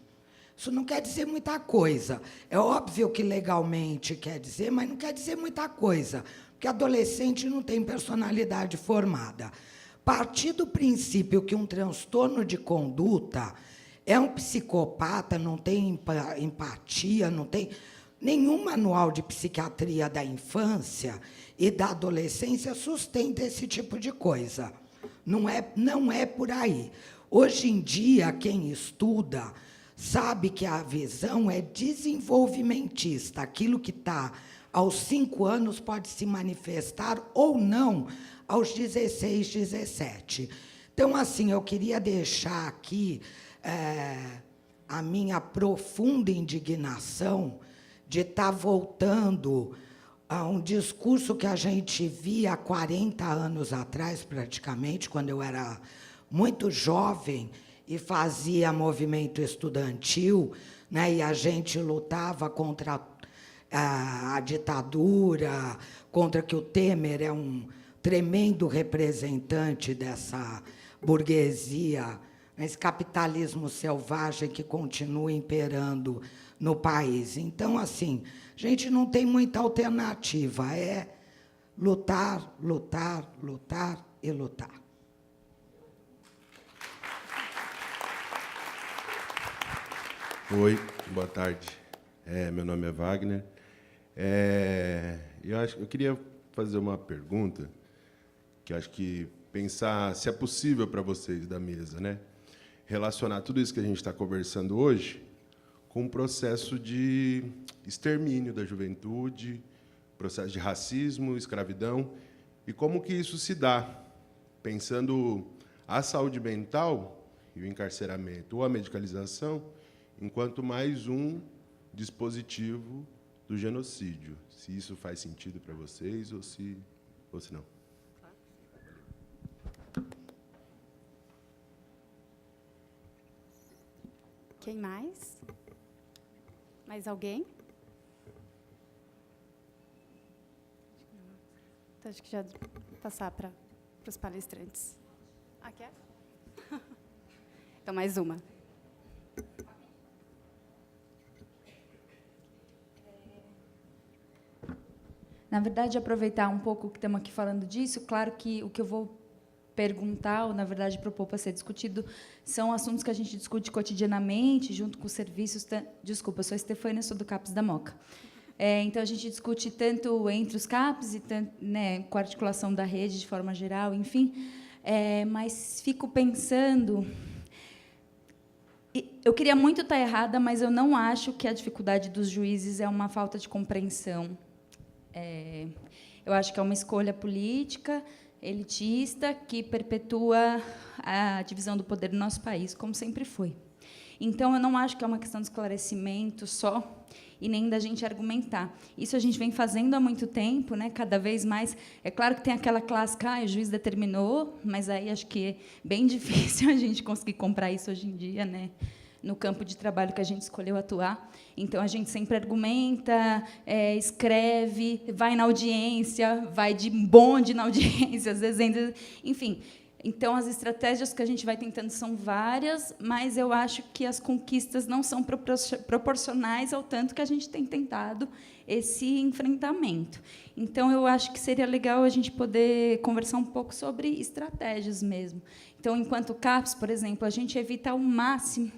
isso não quer dizer muita coisa. É óbvio que legalmente quer dizer, mas não quer dizer muita coisa, porque adolescente não tem personalidade formada. Partir do princípio que um transtorno de conduta é um psicopata, não tem empatia, não tem nenhum manual de psiquiatria da infância e da adolescência sustenta esse tipo de coisa. Não é por aí. Hoje em dia, quem estuda sabe que a visão é desenvolvimentista. Aquilo que está aos 5 anos pode se manifestar ou não aos 16, 17. Então, assim, eu queria deixar aqui a minha profunda indignação de estar voltando a um discurso que a gente via há 40 anos atrás, praticamente, quando eu era muito jovem e fazia movimento estudantil, né, e a gente lutava contra a ditadura, contra que o Temer é um tremendo representante dessa burguesia, esse capitalismo selvagem que continua imperando no país. Então, assim, a gente não tem muita alternativa, é lutar, lutar, lutar e lutar. Oi, boa tarde. Meu nome é Wagner. Eu queria fazer uma pergunta, que acho que pensar se é possível para vocês da mesa, né? Relacionar tudo isso que a gente está conversando hoje com um processo de extermínio da juventude, processo de racismo, escravidão, e como que isso se dá, pensando a saúde mental e o encarceramento ou a medicalização enquanto mais um dispositivo do genocídio. Se isso faz sentido para vocês ou se não. Quem mais? Mais alguém? Então, acho que já vou passar para os palestrantes. Quer? Então, mais uma. Na verdade, aproveitar um pouco que estamos aqui falando disso, claro que o que eu vou perguntar, ou, na verdade, propor para ser discutido, são assuntos que a gente discute cotidianamente, junto com os serviços... Desculpa, eu sou a Estefânia, sou do CAPS da Moca. Então, a gente discute tanto entre os CAPS, e tanto, né, com a articulação da rede, de forma geral, enfim, mas fico pensando... Eu queria muito estar errada, mas eu não acho que a dificuldade dos juízes é uma falta de compreensão. Eu acho que é uma escolha política, elitista, que perpetua a divisão do poder no nosso país, como sempre foi. Então, eu não acho que é uma questão de esclarecimento só, e nem da gente argumentar. Isso a gente vem fazendo há muito tempo, né, cada vez mais. É claro que tem aquela clássica, o juiz determinou, mas aí acho que é bem difícil a gente conseguir comprar isso hoje em dia, né, no campo de trabalho que a gente escolheu atuar. Então, a gente sempre argumenta, escreve, vai na audiência, vai de bonde na audiência, às vezes ainda... Enfim, então, as estratégias que a gente vai tentando são várias, mas eu acho que as conquistas não são proporcionais ao tanto que a gente tem tentado esse enfrentamento. Então, eu acho que seria legal a gente poder conversar um pouco sobre estratégias mesmo. Então, enquanto CAPS, por exemplo, a gente evita ao máximo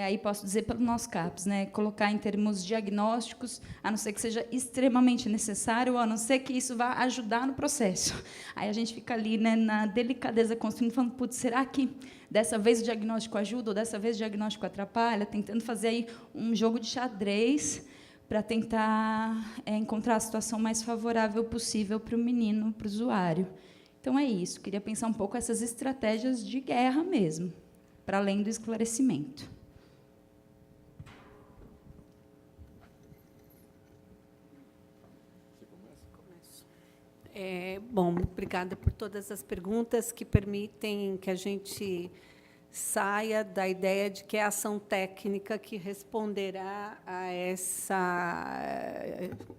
aí posso dizer pelo nosso CAPES, né, colocar em termos diagnósticos, a não ser que seja extremamente necessário, ou a não ser que isso vá ajudar no processo. Aí a gente fica ali, né, na delicadeza construindo, falando, putz, será que dessa vez o diagnóstico ajuda, ou dessa vez o diagnóstico atrapalha? Tentando fazer aí um jogo de xadrez para tentar encontrar a situação mais favorável possível para o menino, para o usuário. Então, é isso. Queria pensar um pouco essas estratégias de guerra mesmo, para além do esclarecimento. Bom, obrigada por todas as perguntas que permitem que a gente saia da ideia de que é a ação técnica que responderá a essa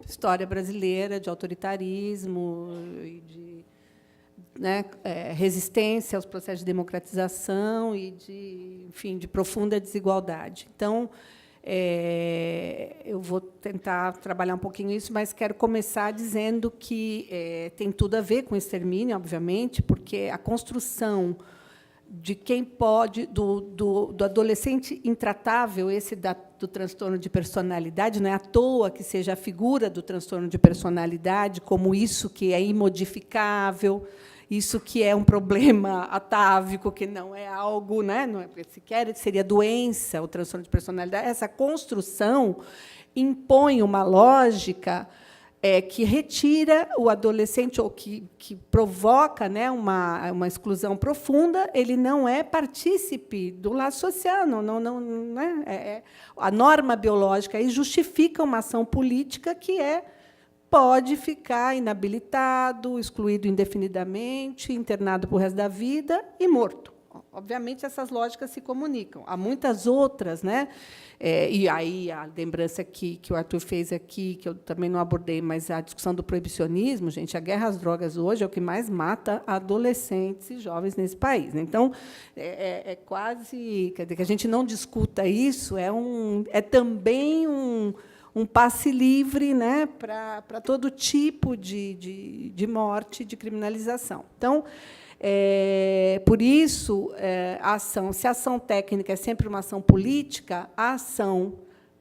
história brasileira de autoritarismo e de, né, resistência aos processos de democratização e de, enfim, de profunda desigualdade. Então, eu vou tentar trabalhar um pouquinho isso, mas quero começar dizendo que tem tudo a ver com o extermínio, obviamente, porque a construção de quem pode, do adolescente intratável, esse do transtorno de personalidade, não é à toa que seja a figura do transtorno de personalidade como isso que é imodificável, isso que é um problema atávico, que não é algo, né, não é sequer seria doença, o transtorno de personalidade. Essa construção impõe uma lógica que retira o adolescente, ou que provoca, né, uma exclusão profunda. Ele não é partícipe do laço social, não, né? A norma biológica aí justifica uma ação política que pode ficar inabilitado, excluído indefinidamente, internado para o resto da vida e morto. Obviamente, essas lógicas se comunicam. Há muitas outras, né? E aí a lembrança que o Arthur fez aqui, que eu também não abordei, mas a discussão do proibicionismo, gente, a guerra às drogas hoje é o que mais mata adolescentes e jovens nesse país. Então, quase, quer dizer, que a gente não discuta isso, é também um passe livre, né, para todo tipo de morte, de criminalização. Então, por isso, a ação, se a ação técnica é sempre uma ação política, a ação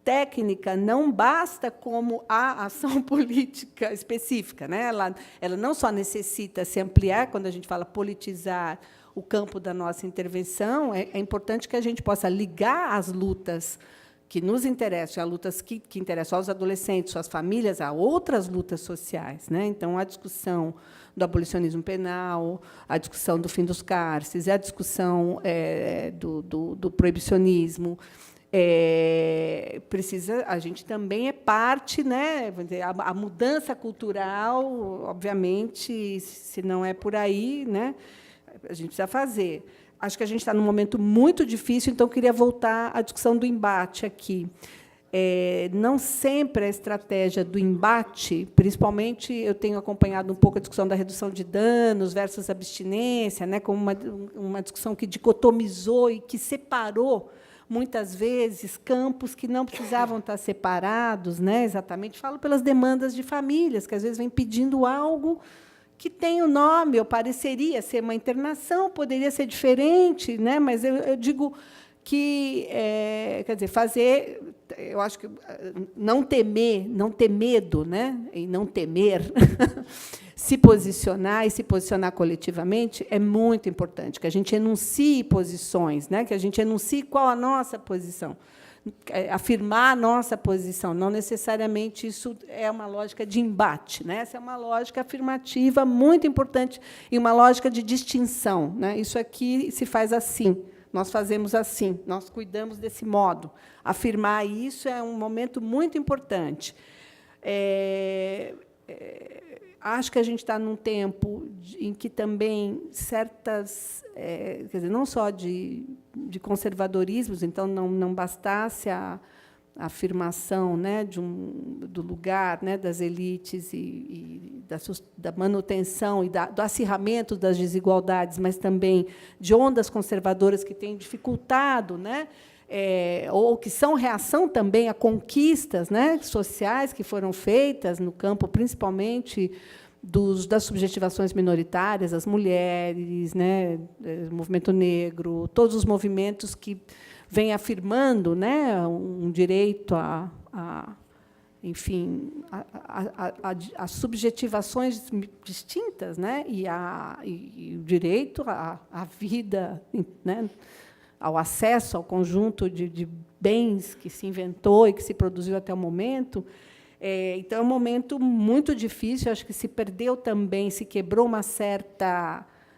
técnica não basta como a ação política específica, né? Ela não só necessita se ampliar, quando a gente fala politizar o campo da nossa intervenção, é importante que a gente possa ligar as lutas que nos interessam, as lutas que interessam aos adolescentes, suas famílias, a outras lutas sociais, né? Então, a discussão do abolicionismo penal, a discussão do fim dos cárceres, a discussão do proibicionismo. A gente também é parte, né? A mudança cultural, obviamente, se não é por aí, né, a gente precisa fazer. Acho que a gente está num momento muito difícil, então queria voltar à discussão do embate aqui. Não sempre a estratégia do embate, principalmente eu tenho acompanhado um pouco a discussão da redução de danos versus abstinência, né, como uma discussão que dicotomizou e que separou, muitas vezes, campos que não precisavam estar separados, né, exatamente, falo pelas demandas de famílias, que às vezes vêm pedindo algo que tem o nome, ou pareceria ser uma internação, poderia ser diferente, né, mas eu digo que, quer dizer, fazer, eu acho que não temer, não ter medo, né, e não temer, se posicionar e se posicionar coletivamente é muito importante, que a gente enuncie posições, né, que a gente enuncie qual a nossa posição, afirmar a nossa posição. Não necessariamente isso é uma lógica de embate, né? Essa é uma lógica afirmativa muito importante e uma lógica de distinção, né? Isso aqui se faz assim, nós fazemos assim, nós cuidamos desse modo. Afirmar isso é um momento muito importante. Acho que a gente está num tempo em que também certas, quer dizer, não só de conservadorismos, então não bastasse a afirmação, né, do lugar, né, das elites e da manutenção e do acirramento das desigualdades, mas também de ondas conservadoras que têm dificultado, né, ou que são reação também a conquistas, né, sociais que foram feitas no campo, principalmente das subjetivações minoritárias, as mulheres, né, o movimento negro, todos os movimentos que vem afirmando, né, um direito enfim, a subjetivações distintas, né, e o direito à vida, né, ao acesso ao conjunto de bens que se inventou e que se produziu até o momento. Então, é um momento muito difícil, acho que se perdeu também, se quebrou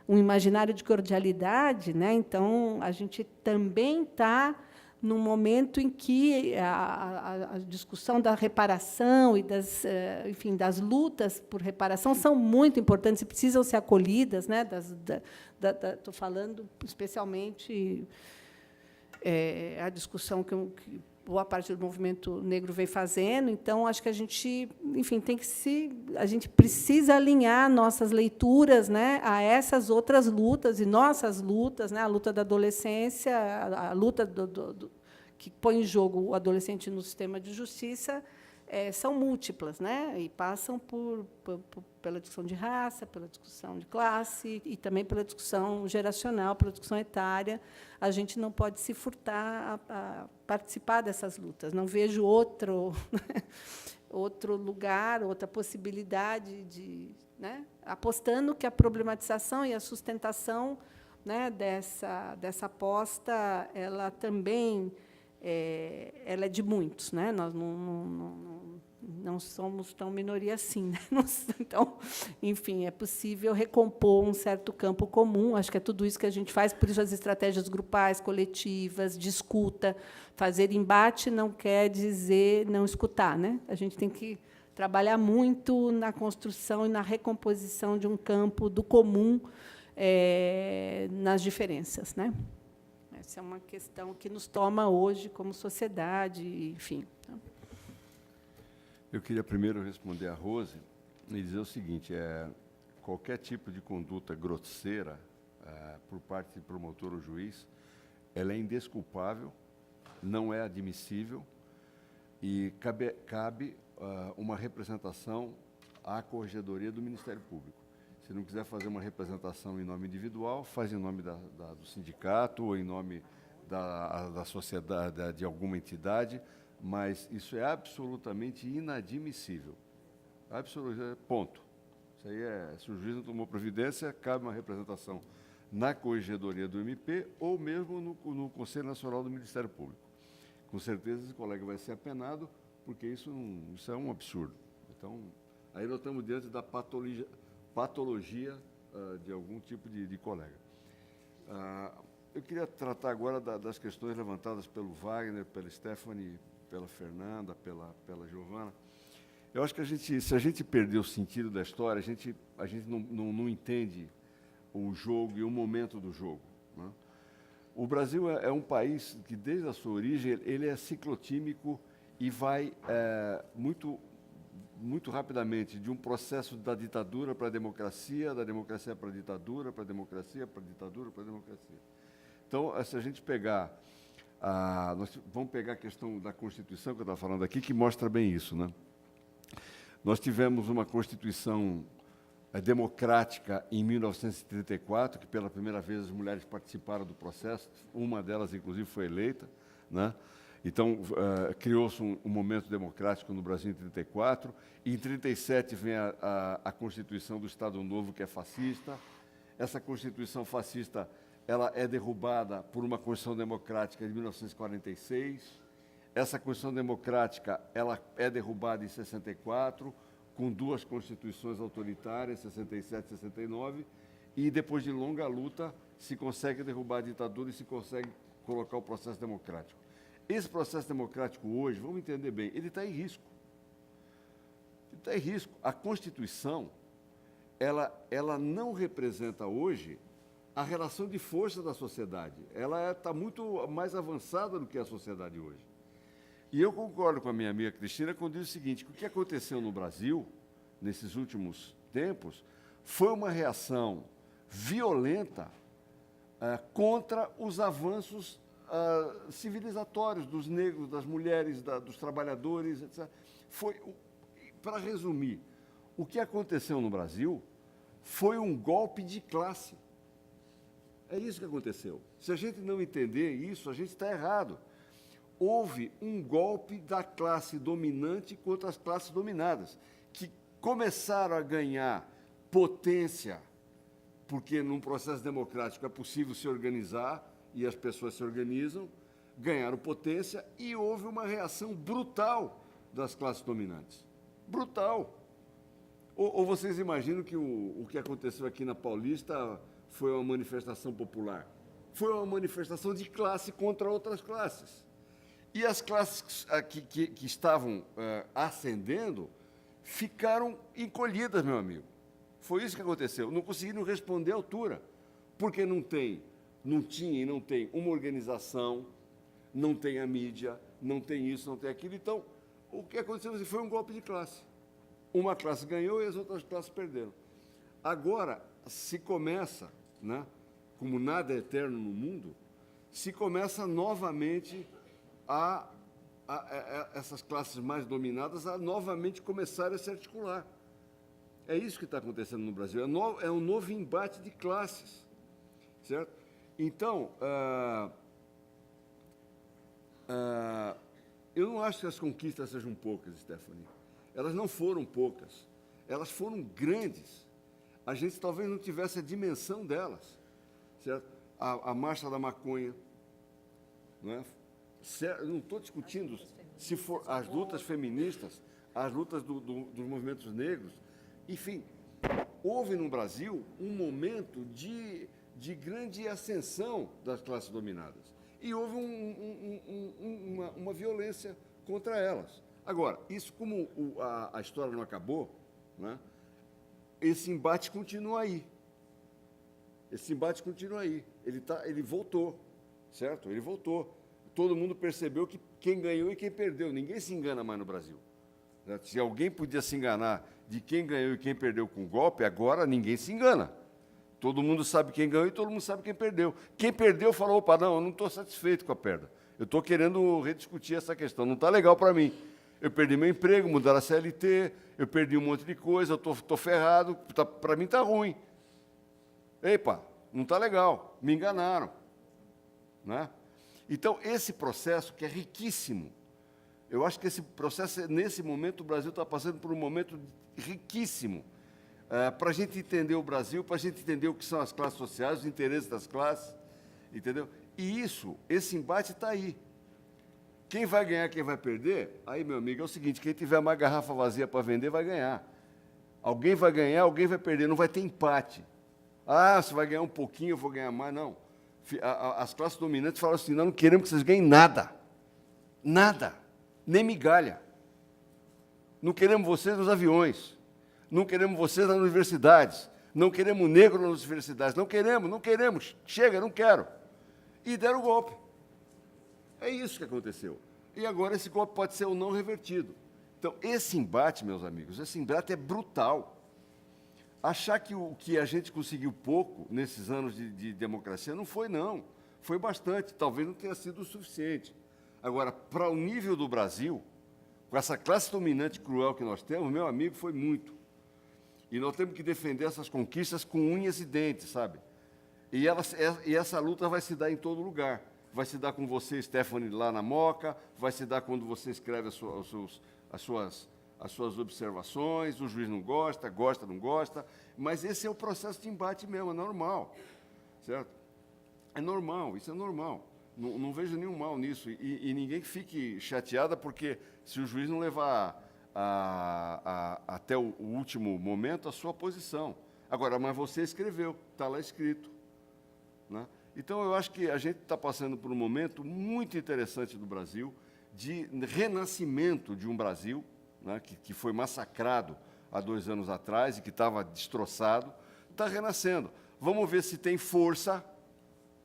um imaginário de cordialidade, né? Então, a gente também está num momento em que a discussão da reparação e enfim, das lutas por reparação são muito importantes e precisam ser acolhidas, né? Estou falando especialmente a discussão que boa parte do movimento negro vem fazendo. Então, acho que a gente, enfim, a gente precisa alinhar nossas leituras, né, a essas outras lutas e nossas lutas, né, a luta da adolescência, a luta que põe em jogo o adolescente no sistema de justiça, são múltiplas, né, e passam pela discussão de raça, pela discussão de classe e também pela discussão geracional, pela discussão etária. A gente não pode se furtar a participar dessas lutas. Não vejo outro lugar, outra possibilidade né, apostando que a problematização e a sustentação, né, dessa aposta, ela também ela é de muitos, né? Nós não somos tão minoria assim, né? Então, enfim, é possível recompor um certo campo comum. Acho que é tudo isso que a gente faz, por isso as estratégias grupais, coletivas, de escuta. Fazer embate não quer dizer não escutar, né? A gente tem que trabalhar muito na construção e na recomposição de um campo do comum nas diferenças, né? Essa é uma questão que nos toma hoje como sociedade, enfim. Eu queria primeiro responder a Rose e dizer o seguinte: qualquer tipo de conduta grosseira por parte de promotor ou juiz, ela é indesculpável, não é admissível e cabe uma representação à Corregedoria do Ministério Público. Se não quiser fazer uma representação em nome individual, faz em nome do sindicato ou em nome da sociedade, de alguma entidade, mas isso é absolutamente inadmissível. Ponto. Isso aí se o juiz não tomou providência, cabe uma representação na Corregedoria do MP ou mesmo no Conselho Nacional do Ministério Público. Com certeza, esse colega vai ser apenado, porque isso é um absurdo. Então, aí nós estamos diante da patologia de algum tipo de colega. Eu queria tratar agora das questões levantadas pelo Wagner, pela Stephanie, pela Fernanda, pela Giovana. Eu acho que se a gente perder o sentido da história, a gente não entende o jogo e o momento do jogo, né? O Brasil é um país que, desde a sua origem, ele é ciclotímico e vai muito rapidamente de um processo da ditadura para a democracia, da democracia para a ditadura, para a democracia, para a ditadura, para a democracia. Então, se a gente pegar nós vamos pegar a questão da Constituição, que eu estava falando aqui, que mostra bem isso, né? Nós tivemos uma Constituição democrática em 1934, que pela primeira vez as mulheres participaram do processo, uma delas, inclusive, foi eleita, né? Então, criou-se um momento democrático no Brasil em 1934. Em 1937 vem a Constituição do Estado Novo, que é fascista. Essa Constituição fascista ela é derrubada por uma Constituição Democrática de 1946. Essa Constituição Democrática ela é derrubada em 64, com duas constituições autoritárias, 67 e 69, e depois de longa luta se consegue derrubar a ditadura e se consegue colocar o processo democrático. Esse processo democrático hoje, vamos entender bem, ele está em risco. Ele está em risco. A Constituição, ela não representa hoje a relação de força da sociedade. Ela está muito mais avançada do que a sociedade hoje. E eu concordo com a minha amiga Cristina quando diz o seguinte, que o que aconteceu no Brasil, nesses últimos tempos, foi uma reação violenta contra os avanços civilizatórios dos negros, das mulheres, dos trabalhadores, etc. Para resumir, o que aconteceu no Brasil foi um golpe de classe. É isso que aconteceu. Se a gente não entender isso, a gente está errado. Houve um golpe da classe dominante contra as classes dominadas, que começaram a ganhar potência, porque num processo democrático é possível se organizar, e as pessoas se organizam, ganharam potência, e houve uma reação brutal das classes dominantes. Brutal. Ou vocês imaginam que o que aconteceu aqui na Paulista foi uma manifestação popular? Foi uma manifestação de classe contra outras classes. E as classes que estavam ascendendo ficaram encolhidas, meu amigo. Foi isso que aconteceu. Não conseguiram responder à altura, porque não tinha e não tem uma organização, não tem a mídia, não tem isso, não tem aquilo. Então, o que aconteceu foi um golpe de classe. Uma classe ganhou e as outras classes perderam. Agora, se começa, né, como nada é eterno no mundo, se começa novamente essas classes mais dominadas a novamente começarem a se articular. É isso que está acontecendo no Brasil. É um novo embate de classes, certo? Então, eu não acho que as conquistas sejam poucas, Stephanie. Elas não foram poucas. Elas foram grandes. A gente talvez não tivesse a dimensão delas, certo? A marcha da maconha, não é? Eu não estou discutindo se for as lutas feministas, as lutas dos movimentos negros, enfim, houve no Brasil um momento de grande ascensão das classes dominadas e houve uma violência contra elas. Agora, isso como a história não acabou, né, esse embate continua aí. Esse embate continua aí. Ele voltou, certo? Ele voltou. Todo mundo percebeu que quem ganhou e quem perdeu. Ninguém se engana mais no Brasil. Se alguém podia se enganar de quem ganhou e quem perdeu com o golpe, agora ninguém se engana. Todo mundo sabe quem ganhou e todo mundo sabe quem perdeu. Quem perdeu falou, opa, não, eu não estou satisfeito com a perda. Eu estou querendo rediscutir essa questão, não está legal para mim. Eu perdi meu emprego, mudaram a CLT, eu perdi um monte de coisa, eu estou ferrado, para mim está ruim. Epa, não está legal, me enganaram. Né? Então, esse processo, que é riquíssimo, eu acho que esse processo, nesse momento, o Brasil está passando por um momento riquíssimo para a gente entender o Brasil, para a gente entender o que são as classes sociais, os interesses das classes, entendeu? E esse embate está aí. Quem vai ganhar, quem vai perder? Aí, meu amigo, é o seguinte, quem tiver mais garrafa vazia para vender vai ganhar. Alguém vai ganhar, alguém vai perder, não vai ter empate. Ah, você vai ganhar um pouquinho, eu vou ganhar mais. Não. As classes dominantes falam assim, não queremos que vocês ganhem nada. Nada. Nem migalha. Não queremos vocês nos aviões. Não queremos vocês nas universidades. Não queremos negro nas universidades. Não queremos. Chega, não quero. E deram o golpe. É isso que aconteceu. E agora esse golpe pode ser ou não revertido. Então, esse embate, meus amigos, esse embate é brutal. Achar que o que a gente conseguiu pouco nesses anos de democracia não foi, não. Foi bastante. Talvez não tenha sido o suficiente. Agora, para o nível do Brasil, com essa classe dominante cruel que nós temos, meu amigo, foi muito. E nós temos que defender essas conquistas com unhas e dentes, sabe? E essa luta vai se dar em todo lugar. Vai se dar com você, Stephanie, lá na Moca, vai se dar quando você escreve as suas observações, o juiz não gosta, não gosta, mas esse é o processo de embate mesmo, é normal, certo? É normal, isso é normal. Não vejo nenhum mal nisso. E ninguém fique chateada, porque se o juiz não levar até o último momento a sua posição. Agora, mas você escreveu, está lá escrito. Né? Então, eu acho que a gente está passando por um momento muito interessante do Brasil, de renascimento de um Brasil, né, que foi massacrado há 2 anos atrás e que estava destroçado, está renascendo. Vamos ver se tem força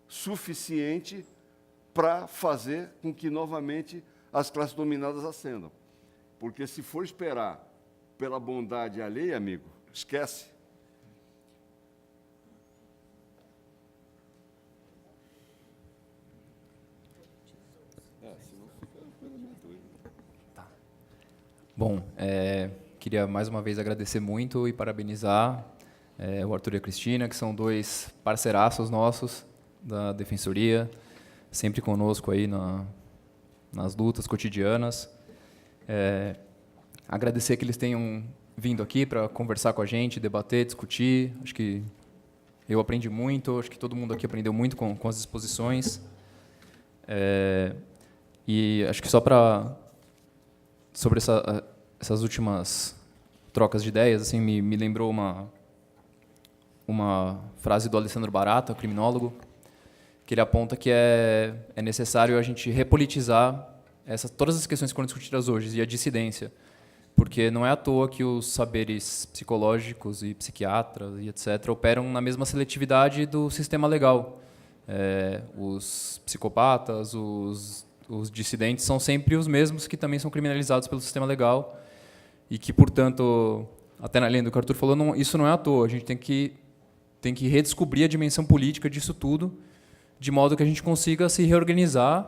suficiente para fazer com que, novamente, as classes dominadas ascendam. Porque, se for esperar pela bondade alheia, amigo, esquece. Tá. Bom, queria mais uma vez agradecer muito e parabenizar o Arthur e a Cristina, que são 2 parceiraços nossos, da Defensoria, sempre conosco aí nas lutas cotidianas. Agradecer que eles tenham vindo aqui para conversar com a gente, debater, discutir. Acho que eu aprendi muito, acho que todo mundo aqui aprendeu muito com as exposições. E acho que só sobre essas últimas trocas de ideias, assim, me lembrou uma frase do Alessandro Barata, o criminólogo, que ele aponta que é necessário a gente repolitizar todas as questões que foram discutidas hoje, e a dissidência. Porque não é à toa que os saberes psicológicos e psiquiatras e etc. operam na mesma seletividade do sistema legal. Os psicopatas, os dissidentes são sempre os mesmos que também são criminalizados pelo sistema legal e que, portanto, até na linha do que o Arthur falou, isso não é à toa. A gente tem que redescobrir a dimensão política disso tudo, de modo que a gente consiga se reorganizar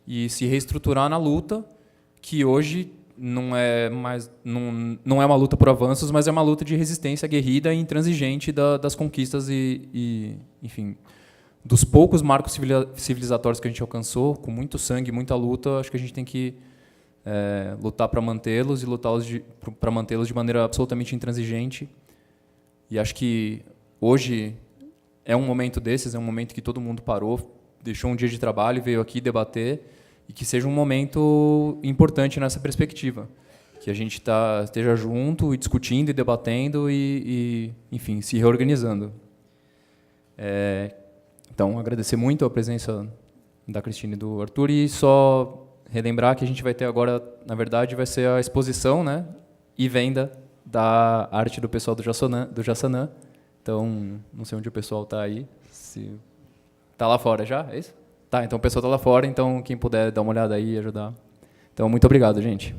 e se reestruturar na luta, que hoje não é uma luta por avanços, mas é uma luta de resistência aguerrida e intransigente das conquistas e, enfim, dos poucos marcos civilizatórios que a gente alcançou, com muito sangue, muita luta. Acho que a gente tem que lutar para mantê-los e para mantê-los de maneira absolutamente intransigente. E acho que hoje é um momento desses, é um momento que todo mundo parou, deixou um dia de trabalho e veio aqui debater, e que seja um momento importante nessa perspectiva, que a gente esteja junto e discutindo e debatendo e enfim, se reorganizando. Então, agradecer muito a presença da Cristina e do Arthur, e só relembrar que a gente vai ter agora, na verdade, vai ser a exposição, né, e venda da arte do pessoal do Jaçanã. Então, não sei onde o pessoal está aí. Está lá fora já, é isso? Tá, então o pessoal está lá fora, então quem puder dar uma olhada aí e ajudar. Então, muito obrigado, gente.